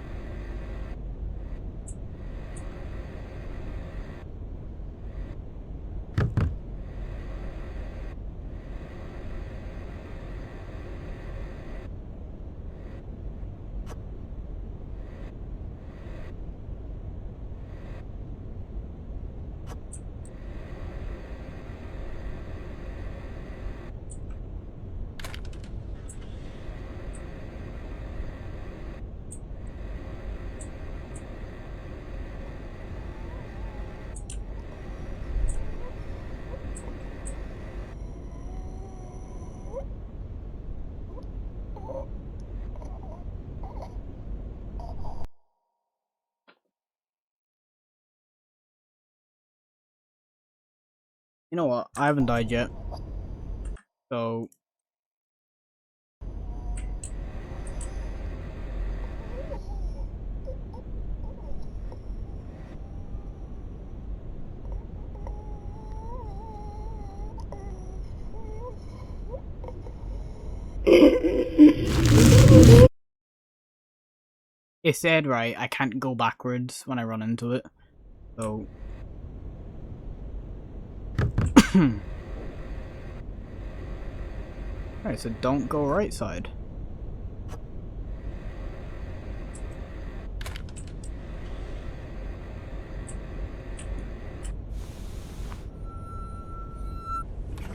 You know what? I haven't died yet. So it said right, I can't go backwards when I run into it. So alright, so don't go right side.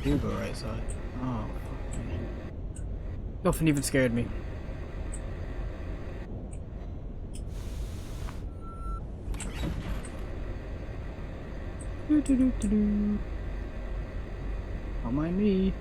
Do go right side. Oh, fuck me. Nothing even scared me. Do. Don't mind me.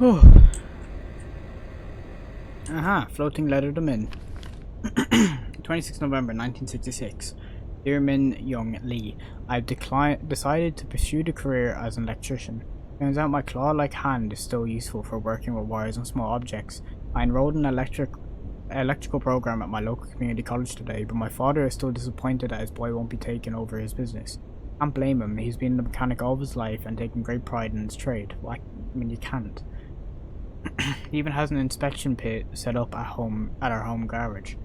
Oh. Aha, floating letter to Min. 26 November 1966. Dear Min Young Lee, I've decided to pursue the career as an electrician. Turns out my claw-like hand is still useful for working with wires and small objects. I enrolled in an electrical program at my local community college today, but my father is still disappointed that his boy won't be taking over his business. Can't blame him, he's been a mechanic all of his life and taking great pride in his trade. Well, I mean, you can't. He even has an inspection pit set up at our home garage.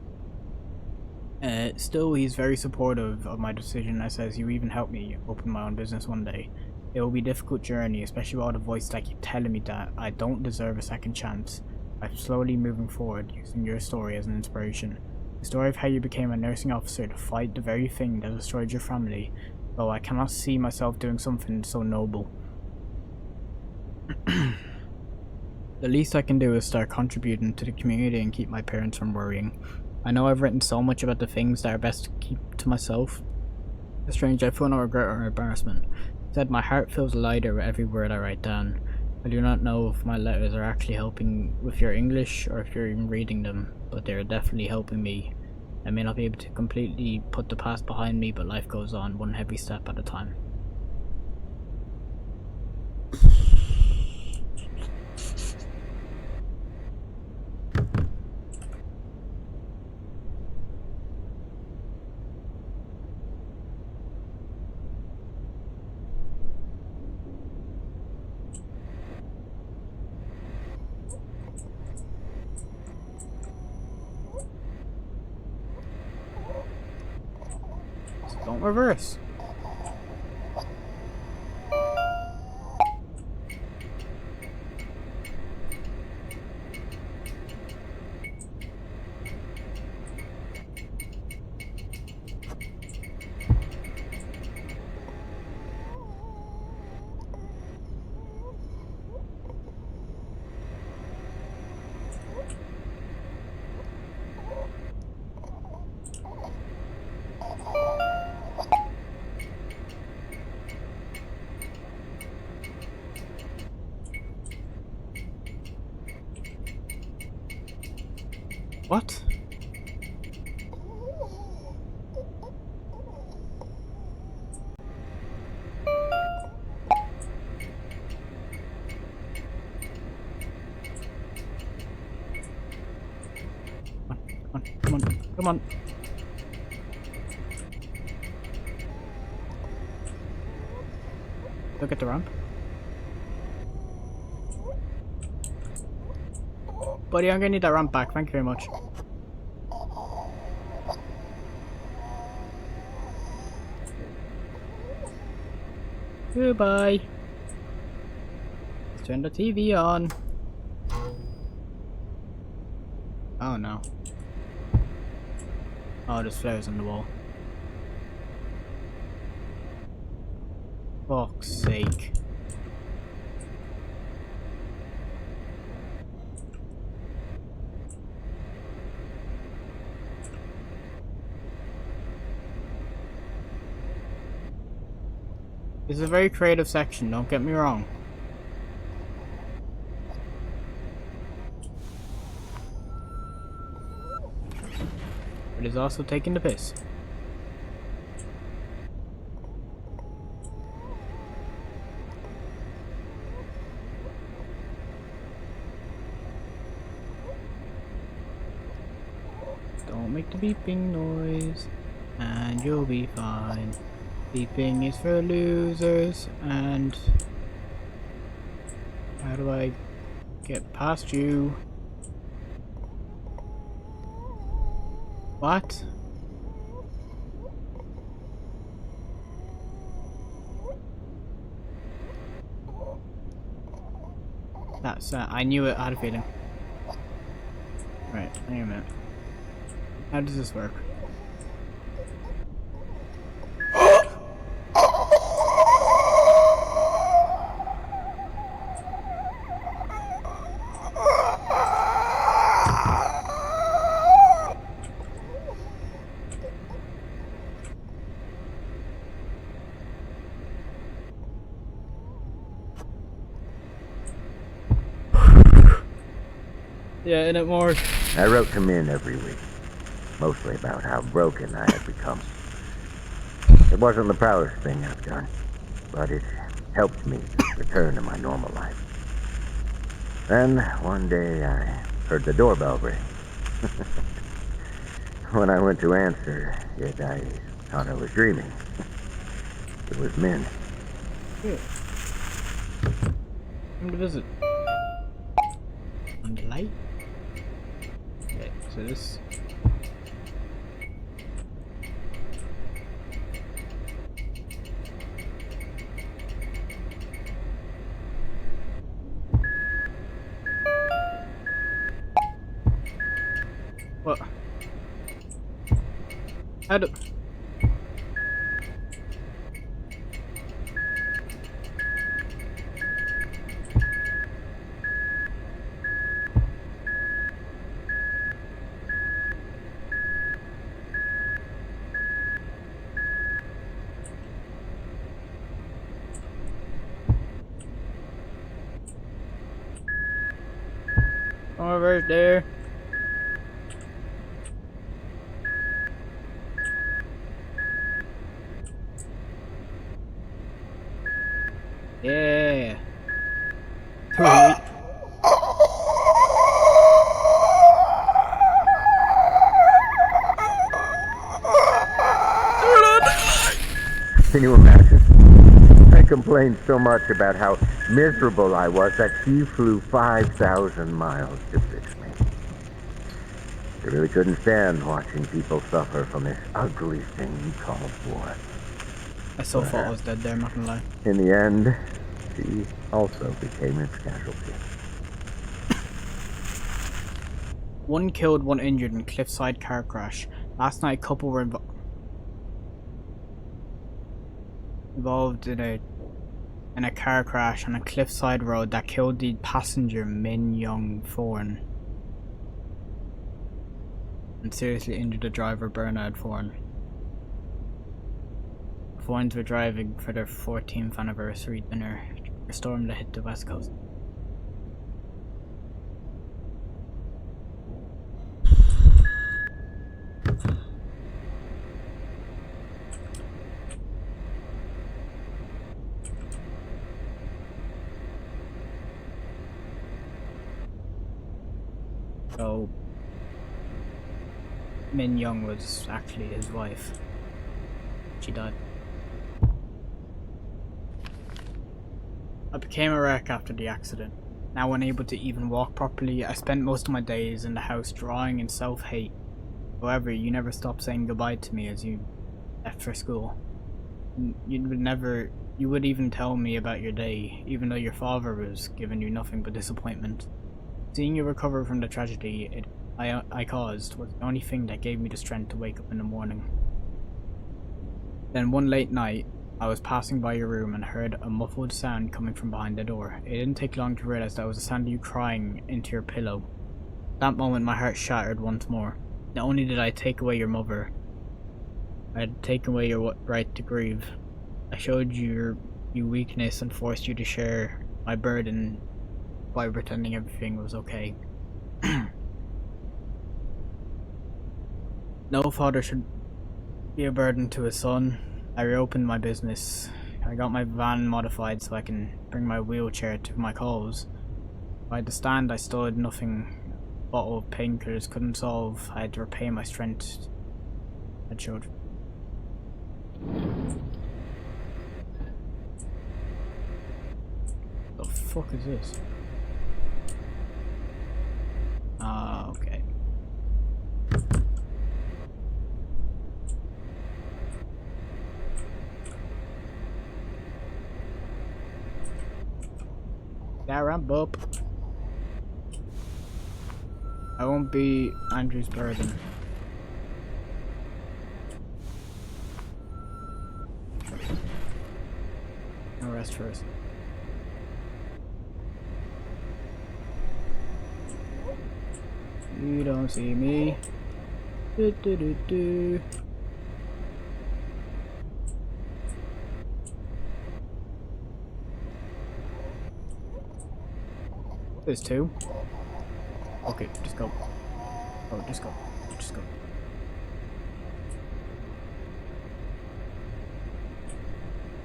Still, he's very supportive of my decision and says he'll even help me open my own business one day. It will be a difficult journey, especially with all the voices that keep telling me that I don't deserve a second chance. I'm slowly moving forward, using your story as an inspiration. The story of how you became a nursing officer to fight the very thing that destroyed your family, though I cannot see myself doing something so noble. The least I can do is start contributing to the community and keep my parents from worrying. I know I've written so much about the things that are best to keep to myself. It's strange, I feel no regret or embarrassment. Said my heart feels lighter with every word I write down. I do not know if my letters are actually helping with your English or if you're even reading them, but they are definitely helping me. I may not be able to completely put the past behind me, but life goes on, one heavy step at a time. Don't reverse. What? Come on, come on. Look at the ramp. Buddy, I'm gonna need that ramp back. Thank you very much. Goodbye. Let's turn the TV on. Oh no. Oh, there's flares on the wall. Fuck's sake. This is a very creative section, don't get me wrong. But it's also taking the piss. Don't make the beeping noise, and you'll be fine. Beeping is for losers, and how do I get past you? What? That's I knew it. I had a feeling. Right, hang on a minute. How does this work? Yeah, in it more. I wrote to Min every week, mostly about how broken I had become. It wasn't the proudest thing I've done, but it helped me return to my normal life. Then, one day, I heard the doorbell ring. When I went to answer it, I thought I was dreaming. It was Min. Here. Come to visit. On the light? Okay, so this. What? How do... Over there. Yeah. Sweet. Can you imagine? I complained so much about how miserable I was that she flew 5,000 miles to fix me. I really couldn't stand watching people suffer from this ugly thing you call war. I so thought I was dead there, I'm not gonna lie. In the end, she also became its casualty. One killed, one injured in cliffside car crash. Last night, a couple were involved in a car crash on a cliffside road that killed the passenger Min Young Thorne and seriously injured the driver Bernard Thorne. Thornes were driving for their 14th anniversary dinner during a storm that hit the west coast. So, Min Young was actually his wife. She died. I became a wreck after the accident. Now unable to even walk properly, I spent most of my days in the house drawing in self-hate. However, you never stopped saying goodbye to me as you left for school. You would even tell me about your day, even though your father was giving you nothing but disappointment. Seeing you recover from the tragedy I caused was the only thing that gave me the strength to wake up in the morning. Then one late night, I was passing by your room and heard a muffled sound coming from behind the door. It didn't take long to realize that was the sound of you crying into your pillow. At that moment, my heart shattered once more. Not only did I take away your mother, I had taken away your right to grieve. I showed you weakness and forced you to share my burden by pretending everything was okay. No father should be a burden to his son. I reopened my business. I got my van modified so I can bring my wheelchair to my calls. By the stand I stood, nothing a bottle of painkillers couldn't solve. I had to repay my strength I showed. The fuck is this? Okay. Yeah, ramp up. I won't be Andrew's burden. No, rest first. You don't see me. Do, do, do, do. There's two. Okay, just go. Oh, just go. Just go.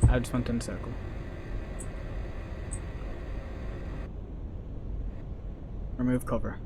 I just went in a circle. Remove cover.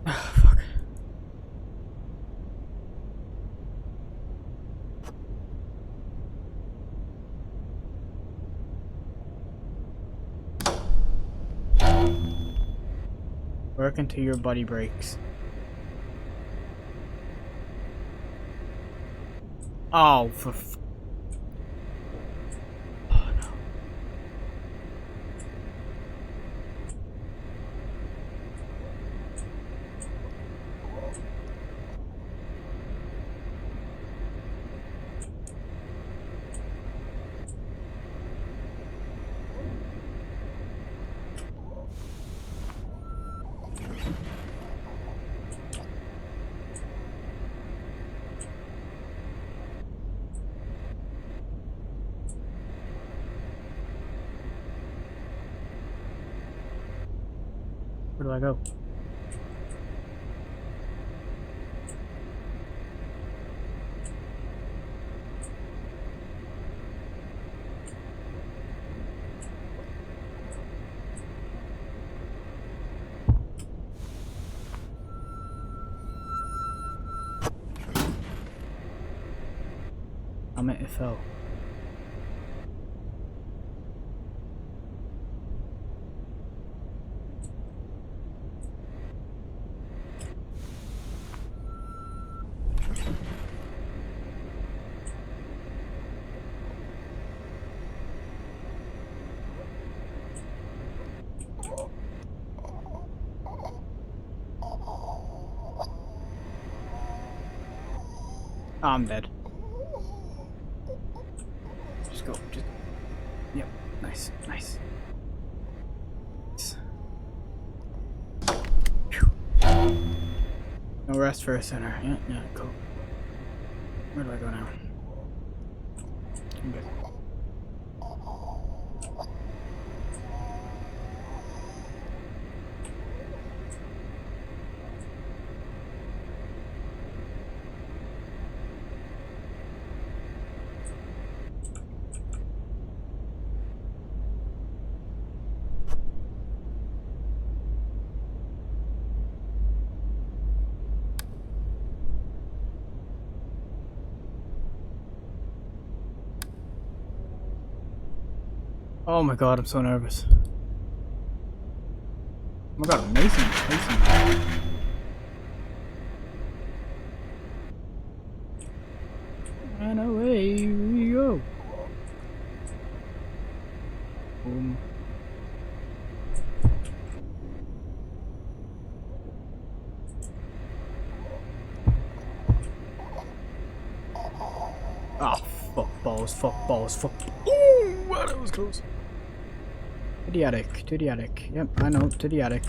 Fuck. Work until your body breaks. Oh, oh no. Where do I go? It fell. Oh, I'm dead. Just go. Just. Yep. Nice. Nice. Phew. No rest for a center. Yeah. Yeah. Cool. Where do I go now? Okay. Oh my god, I'm so nervous. Oh my god, Mason. And away we go. Boom. Oh, fuck balls, fuck. Ooh, wow, that was close. To the attic, to the attic. Yep, I know, to the attic.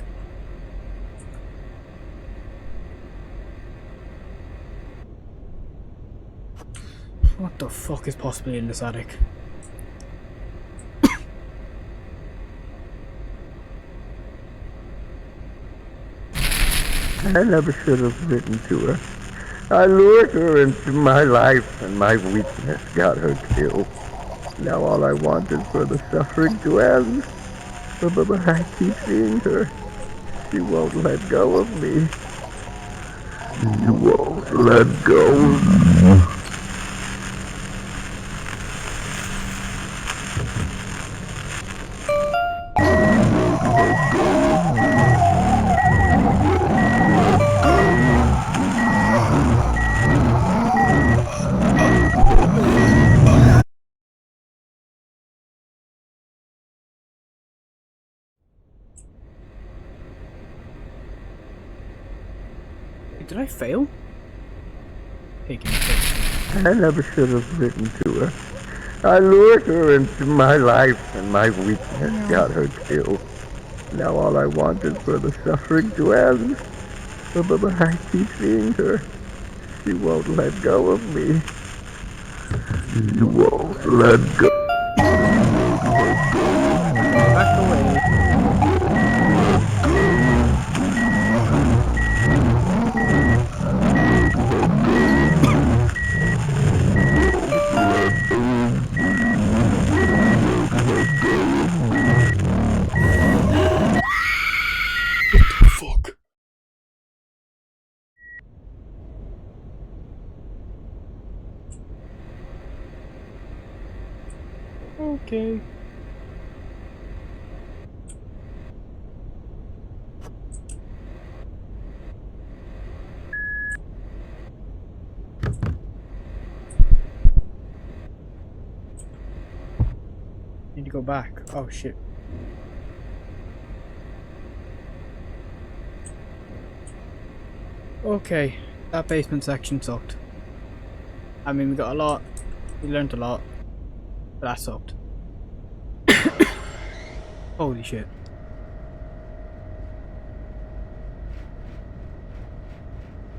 What the fuck is possibly in this attic? I never should have written to her. I lured her into my life, and my weakness got her killed. Now all I want is for the suffering to end. But I keep seeing her. She won't let go of me. She won't let go of me. Did I fail? Taking I never should have written to her. I lured her into my life, and my weakness got her killed. Now all I want is for the suffering to end. But I keep seeing her. She won't let go of me. She won't let go. back away. Fuck. Okay. Need to go back. Oh shit. Okay, that basement section sucked. I mean, we got a lot, we learned a lot, but that sucked. Holy shit.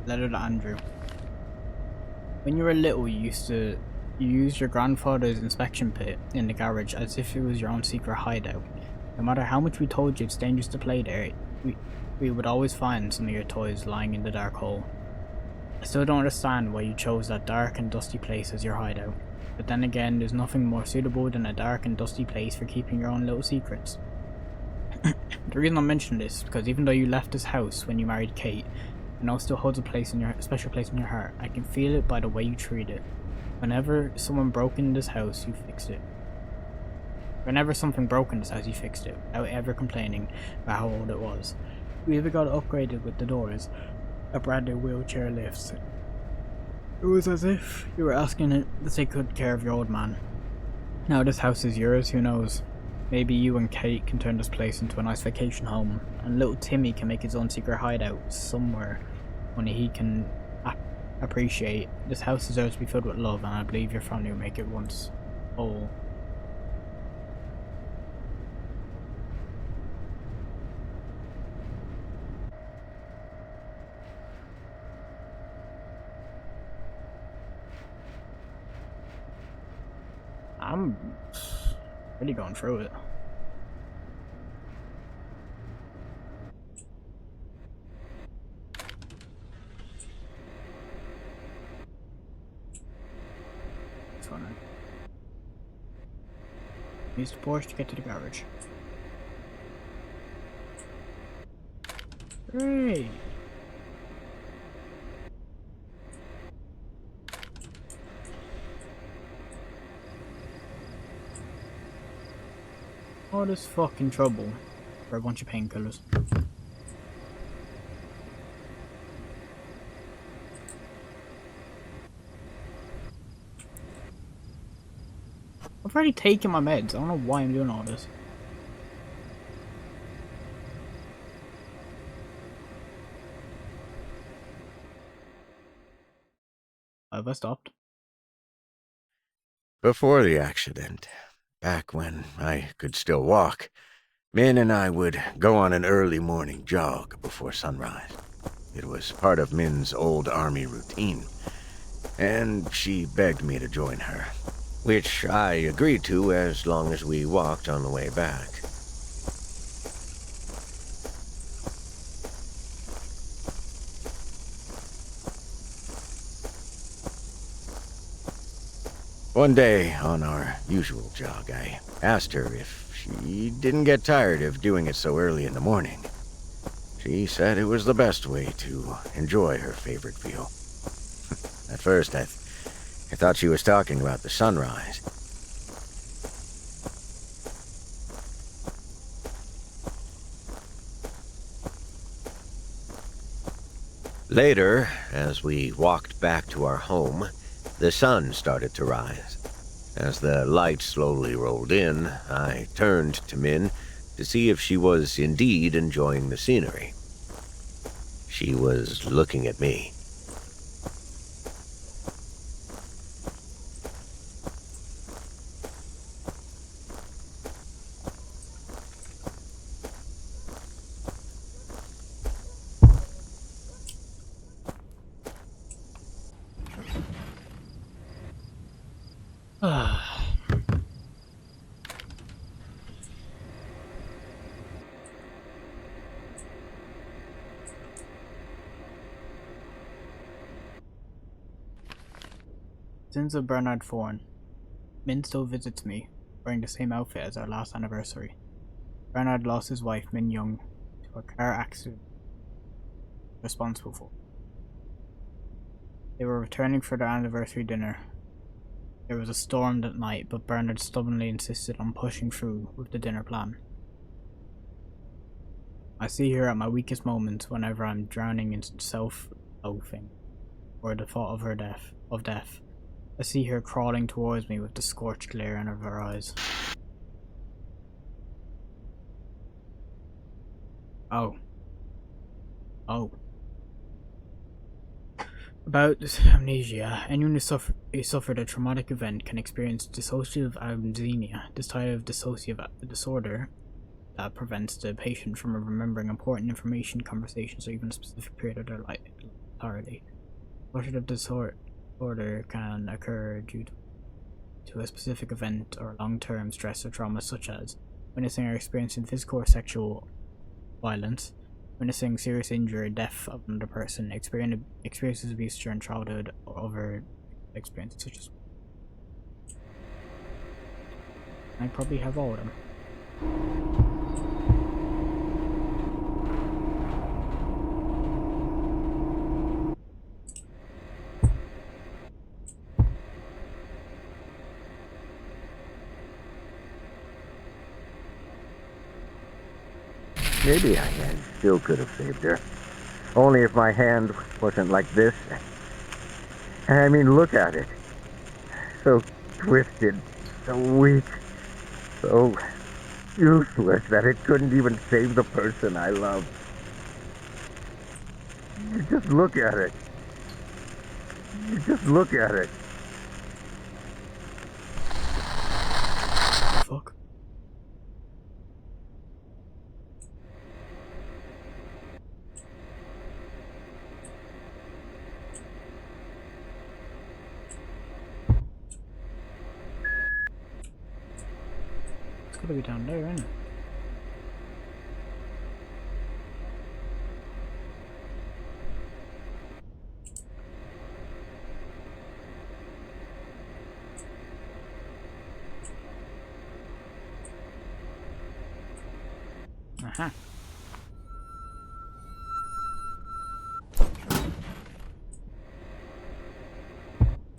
Letter to Andrew. When you were little, you used your grandfather's inspection pit in the garage as if it was your own secret hideout. No matter how much we told you it's dangerous to play there, we would always find some of your toys lying in the dark hole. I still don't understand why you chose that dark and dusty place as your hideout. But then again, there's nothing more suitable than a dark and dusty place for keeping your own little secrets. The reason I'm mentioning this is because even though you left this house when you married Kate, it now still holds a special place in your heart. I can feel it by the way you treat it. Whenever someone broke in this house, you fixed it. Whenever something broke in this house, you fixed it, without ever complaining about how old it was. We even got it upgraded with the doors, a brand new wheelchair lifts. It was as if you were asking it to take good care of your old man. Now this house is yours, who knows? Maybe you and Kate can turn this place into a nice vacation home, and little Timmy can make his own secret hideout somewhere only he can appreciate. This house deserves to be filled with love, and I believe your family will make it once whole. I'm really going through it. This one. Use the Porsche to get to the garage. Hooray! All this fucking trouble for a bunch of painkillers. I've already taken my meds. I don't know why I'm doing all this. Have I stopped? Before the accident, back when I could still walk, Min and I would go on an early morning jog before sunrise. It was part of Min's old army routine, and she begged me to join her, which I agreed to as long as we walked on the way back. One day, on our usual jog, I asked her if she didn't get tired of doing it so early in the morning. She said it was the best way to enjoy her favorite view. At first, I thought she was talking about the sunrise. Later, as we walked back to our home, the sun started to rise. As the light slowly rolled in, I turned to Min to see if she was indeed enjoying the scenery. She was looking at me. Sins of Bernard Thorne. Min still visits me, wearing the same outfit as our last anniversary. Bernard lost his wife, Min Young, to a car accident responsible for. They were returning for their anniversary dinner. There was a storm that night, but Bernard stubbornly insisted on pushing through with the dinner plan. I see her at my weakest moments whenever I'm drowning in self-loathing, or the thought of death. I see her crawling towards me with the scorched glare in her eyes. Oh. About this amnesia, anyone who suffered a traumatic event can experience dissociative amnesia. This type of dissociative disorder that prevents the patient from remembering important information, conversations, or even a specific period of their life entirely. Dissociative disorder can occur due to a specific event or long-term stress or trauma, such as witnessing or experiencing physical or sexual violence, witnessing serious injury or death of another person, experiences abuse during childhood, or other experiences such as. I probably have all of them. Maybe I still could have saved her. Only if my hand wasn't like this. I mean, look at it. So twisted, so weak, so useless that it couldn't even save the person I love. You just look at it. You just look at it. Fuck. It's gotta be down there, isn't it? Aha.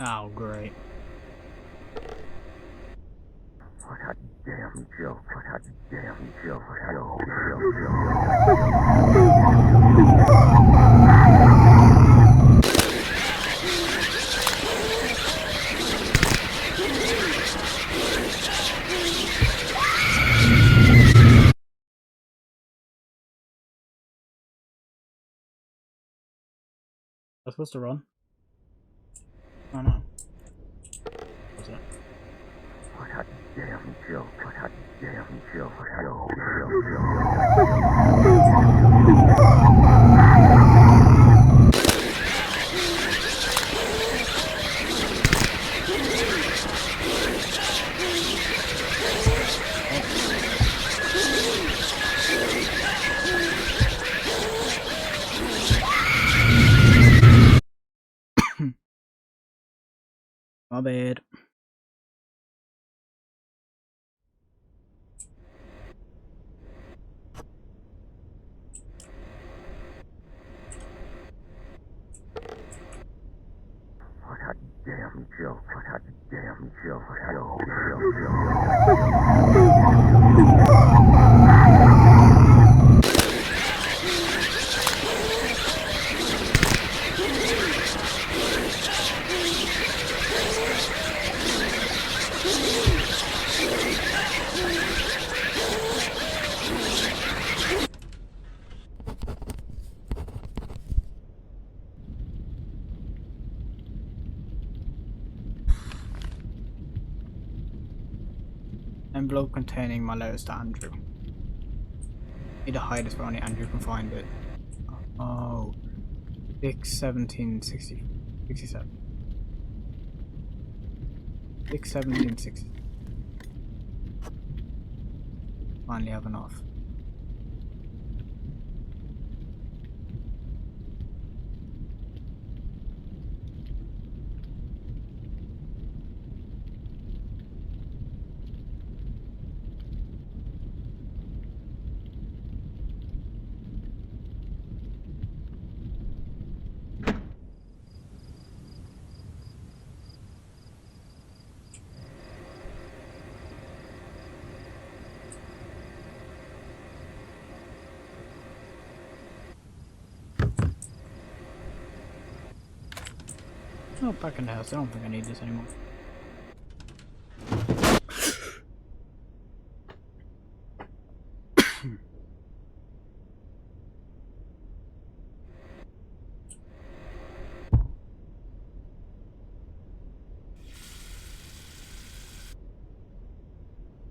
Oh, great. What a damn joke. What a damn joke. I was supposed to run? Oh no. Was it? What a damn joke. What a damn joke. My bad. What a damn joke. What a damn joke. Envelope containing my letters to Andrew. Need to hide this where only Andrew can find it. Oh. 6/17/67. 6/17/60. Finally have enough. Oh, back in the house. I don't think I need this anymore.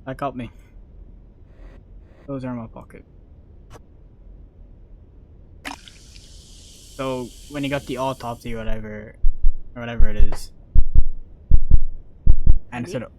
That got me. Those are in my pocket. So when you got the autopsy, or whatever it is, and instead of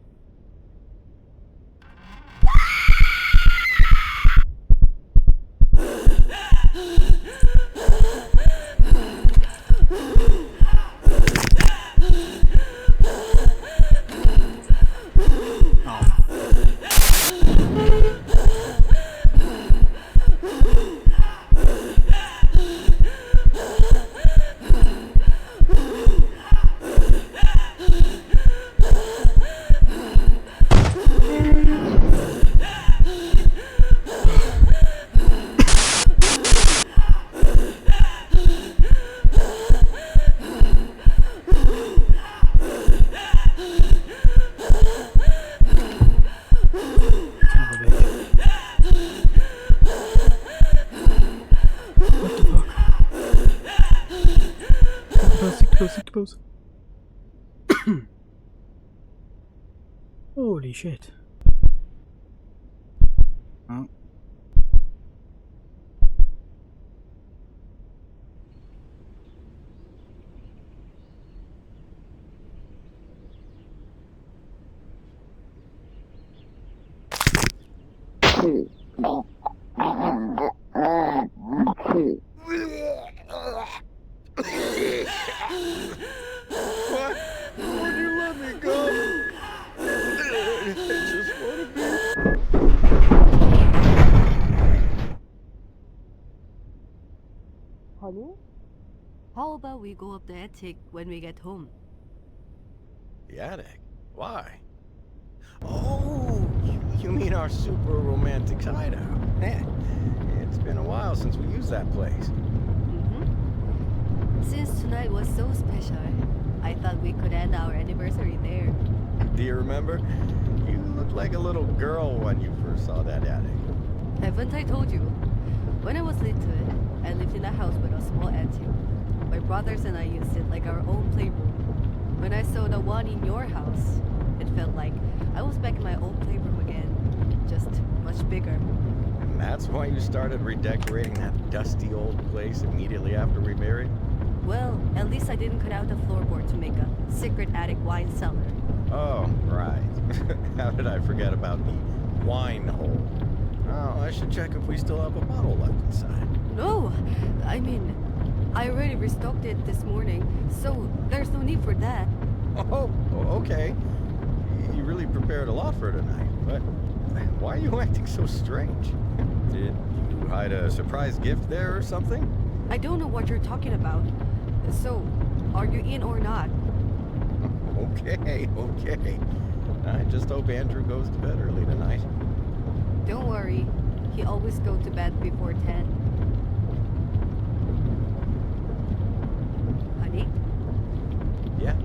suppose. Holy shit. Oh. What? Would you let me go? I just want to be. Honey? How about we go up the attic when we get home? The attic? Why? Oh, you mean our super romantic hideout? Man, it's been a while since we used that place. Since tonight was so special, I thought we could end our anniversary there. Do you remember? You looked like a little girl when you first saw that attic. Haven't I told you? When I was little, I lived in a house with a small attic. My brothers and I used it like our own playroom. When I saw the one in your house, it felt like I was back in my old playroom again, just much bigger. And that's why you started redecorating that dusty old place immediately after we married? Well, at least I didn't cut out the floorboard to make a secret attic wine cellar. Oh, right. How did I forget about the wine hole? Oh, I should check if we still have a bottle left inside. No, I mean, I already restocked it this morning, so there's no need for that. Oh, okay. You really prepared a lot for tonight, but why are you acting so strange? Did you hide a surprise gift there or something? I don't know what you're talking about. So, are you in or not? Okay. I just hope Andrew goes to bed early tonight. Don't worry, he always goes to bed before 10. Honey, Yeah.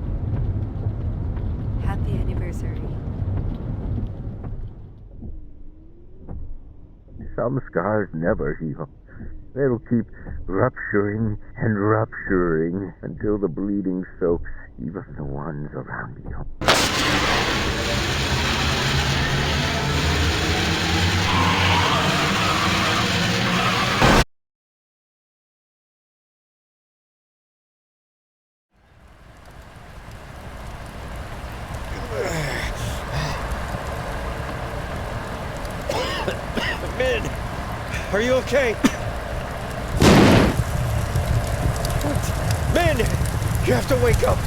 happy anniversary. Some scars never heal. They'll keep rupturing and rupturing until the bleeding soaks even the ones around you. Min, are you okay? Min, you have to wake up.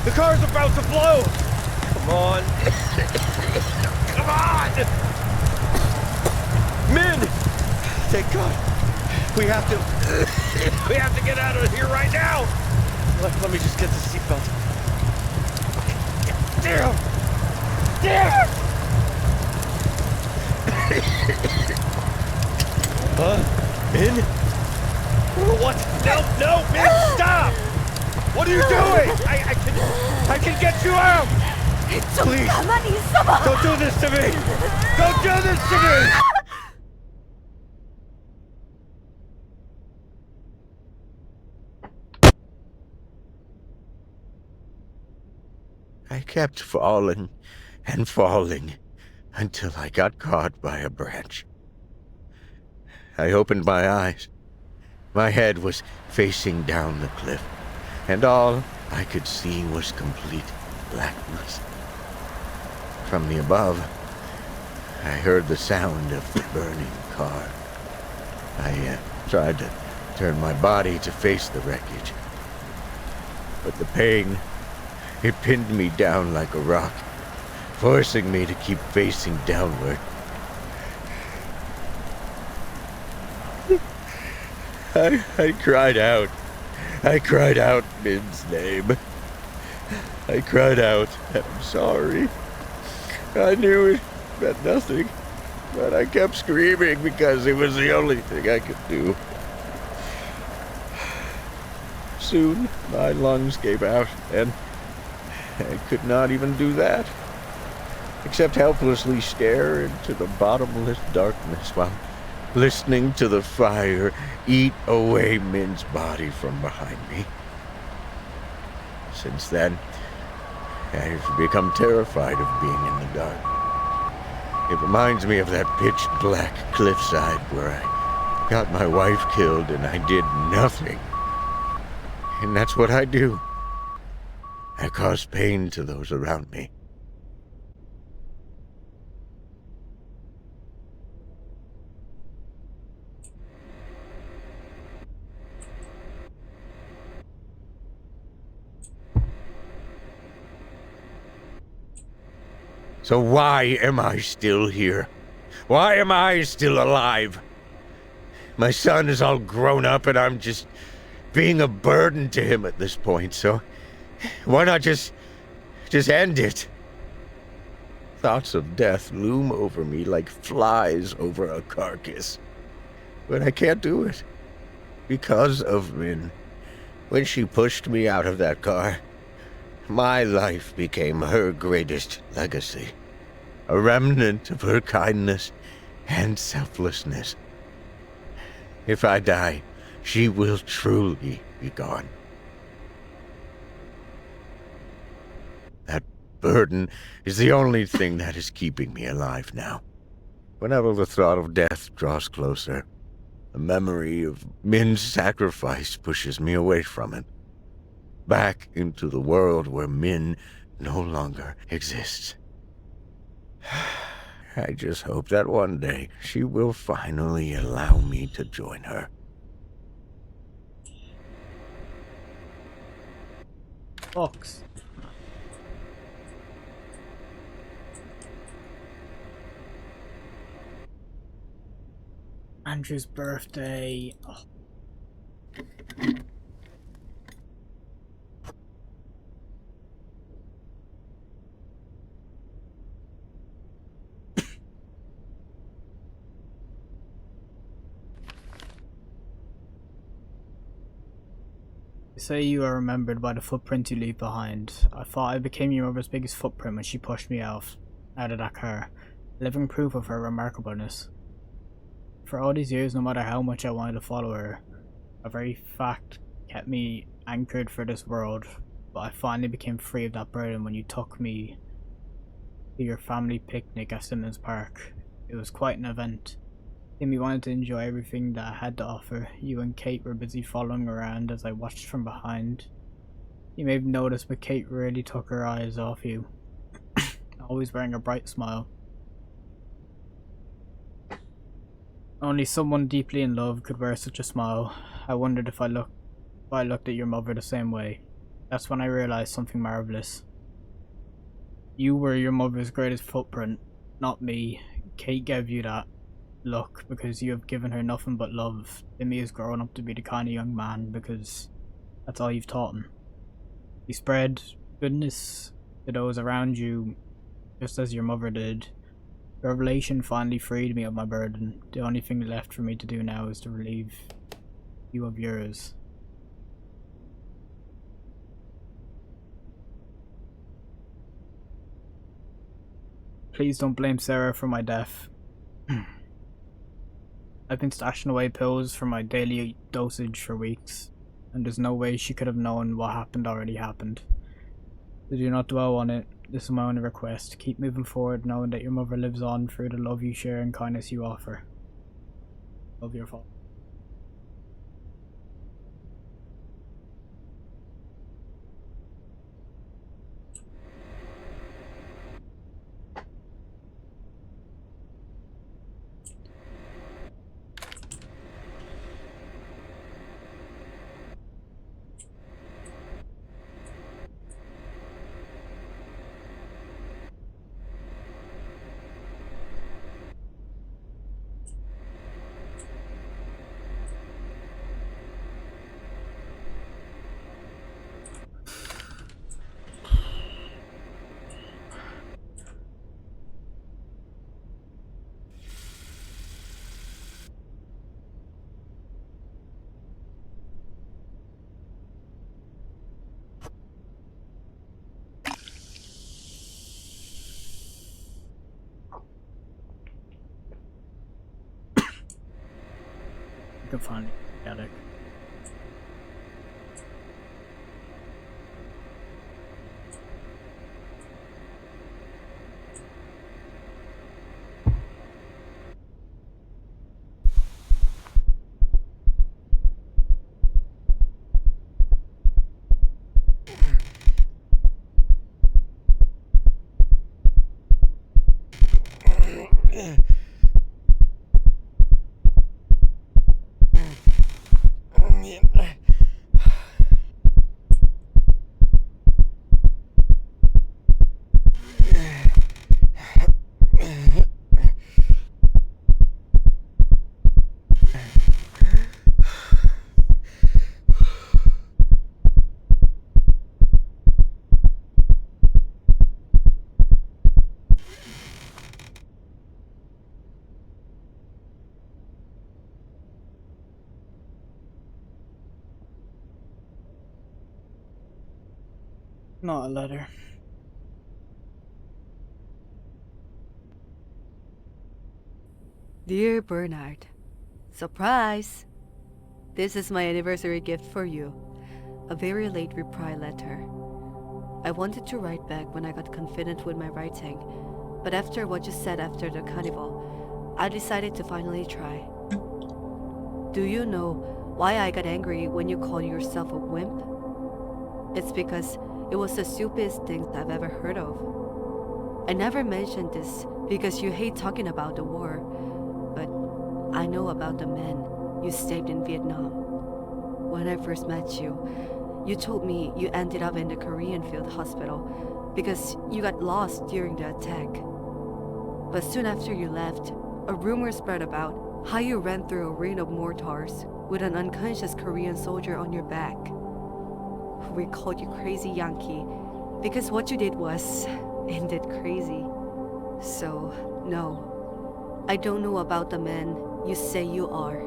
The car's about to blow. Come on. Come on. Min, thank God. We have to get out of here right now. Let me just get the seatbelt. Damn. Min? What? No, Min, stop! What are you doing? I can get you out! Please, 가만히 있어봐! don't do this to me! Don't do this to me! I kept falling and falling until I got caught by a branch. I opened my eyes. My head was facing down the cliff, and all I could see was complete blackness. From the above, I heard the sound of the burning car. I tried to turn my body to face the wreckage, but the pain, it pinned me down like a rock, forcing me to keep facing downward. I cried out. I cried out Min's name. I cried out, I'm sorry. I knew it meant nothing, but I kept screaming because it was the only thing I could do. Soon, my lungs gave out, and I could not even do that, except helplessly stare into the bottomless darkness while listening to the fire eat away Min's body from behind me. Since then, I've become terrified of being in the dark. It reminds me of that pitch-black cliffside where I got my wife killed and I did nothing. And that's what I do. I cause pain to those around me. So why am I still here? Why am I still alive? My son is all grown up and I'm just being a burden to him at this point, so why not just end it? Thoughts of death loom over me like flies over a carcass. But I can't do it. Because of Min. When she pushed me out of that car, my life became her greatest legacy. A remnant of her kindness and selflessness. If I die, she will truly be gone. That burden is the only thing that is keeping me alive now. Whenever the thought of death draws closer, the memory of Min's sacrifice pushes me away from it. Back into the world where Min no longer exists. I just hope that one day she will finally allow me to join her. Box. Andrew's birthday. Oh. You say you are remembered by the footprint you leave behind. I thought I became your mother's biggest footprint when she pushed me out of that car. Living proof of her remarkableness. For all these years, no matter how much I wanted to follow her, a very fact kept me anchored for this world. But I finally became free of that burden when you took me to your family picnic at Simmons Park. It was quite an event. Timmy wanted to enjoy everything that I had to offer. You and Kate were busy following around as I watched from behind. You may have noticed, but Kate rarely took her eyes off you. Always wearing a bright smile. Only someone deeply in love could wear such a smile. I wondered if I looked at your mother the same way. That's when I realized something marvelous. You were your mother's greatest footprint, not me. Kate gave you that look because you have given her nothing but love. Timmy has grown up to be the kind of young man because that's all you've taught him. You spread goodness to those around you just as your mother did. The revelation finally freed me of my burden. The only thing left for me to do now is to relieve you of yours. Please don't blame Sarah for my death. I've been stashing away pills for my daily dosage for weeks, and there's no way she could have known what happened already happened. So do not dwell on it. This is my only request. Keep moving forward, knowing that your mother lives on through the love you share and kindness you offer. Love, your father. You can finally get it. Not a letter. Dear Bernard, surprise! This is my anniversary gift for you. A very late reply letter. I wanted to write back when I got confident with my writing, but after what you said after the carnival, I decided to finally try. Do you know why I got angry when you called yourself a wimp? It's because it was the stupidest thing I've ever heard of. I never mentioned this because you hate talking about the war, but I know about the men you saved in Vietnam. When I first met you, you told me you ended up in the Korean field hospital because you got lost during the attack. But soon after you left, a rumor spread about how you ran through a rain of mortars with an unconscious Korean soldier on your back. We called you Crazy Yankee because what you did was indeed crazy. So, no, I don't know about the man you say you are.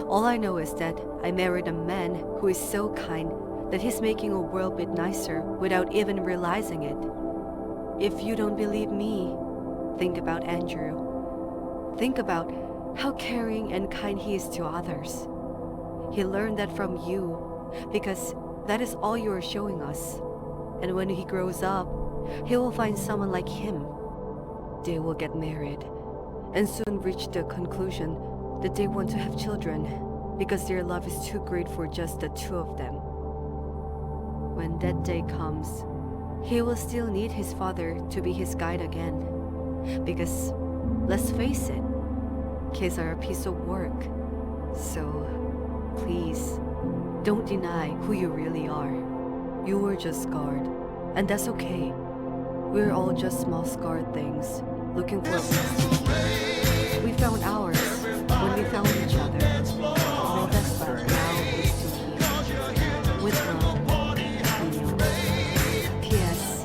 All I know is that I married a man who is so kind that he's making a world a bit nicer without even realizing it. If you don't believe me, think about Andrew. Think about how caring and kind he is to others. He learned that from you because that is all you are showing us. And when he grows up, he will find someone like him. They will get married and soon reach the conclusion that they want to have children because their love is too great for just the two of them. When that day comes, he will still need his father to be his guide again. Because, let's face it, kids are a piece of work. So, please, don't deny who you really are. You were just scarred, and that's okay. We're all just small scarred things, looking for a place to heal. We found ours when we found each other. All that's left now is to heal. With love, Neil. P.S.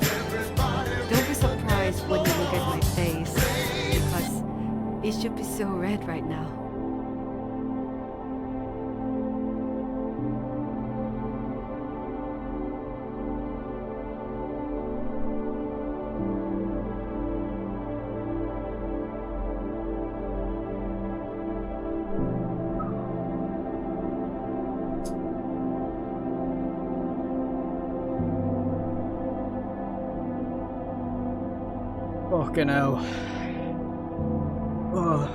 Don't be surprised when you look at my face, because it should be so red right now. Fucking hell. Oh.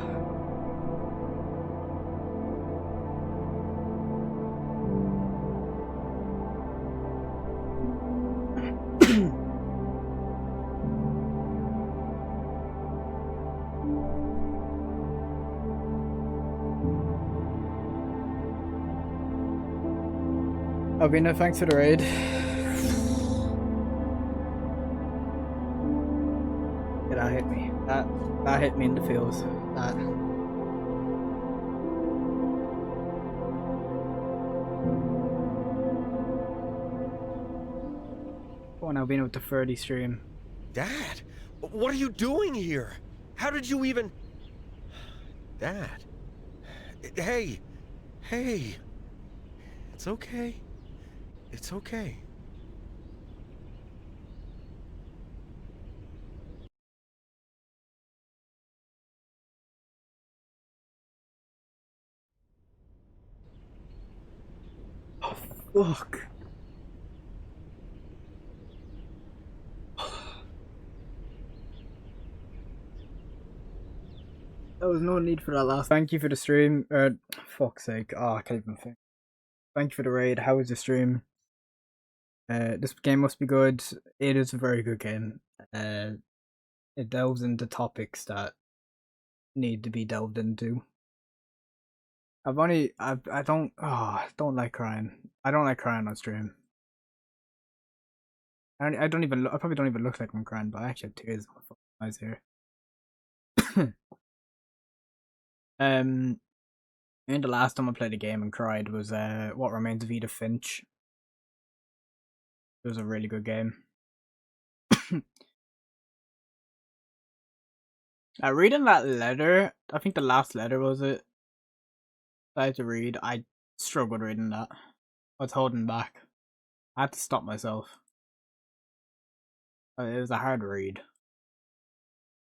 Albina, thanks for the raid. That hit me. That hit me in the feels. That. Go on, Albina with the 30 stream. Dad, what are you doing here? How did you even... Dad. Hey. Hey. It's okay. It's okay. Fuck. There was no need for that last. Thank you for the stream. Fuck's sake. Oh, I can't even think. Thank you for the raid. How was the stream? This game must be good. It is a very good game. It delves into topics that need to be delved into. I don't like crying. I don't like crying on stream. I don't even. I probably don't even look like I'm crying, but I actually have tears in my fucking eyes here. I think the last time I played a game and cried was What Remains of Edith Finch. It was a really good game. Reading that letter, I think the last letter was it I had to read. I struggled reading that. I was holding back. I had to stop myself. It was a hard read.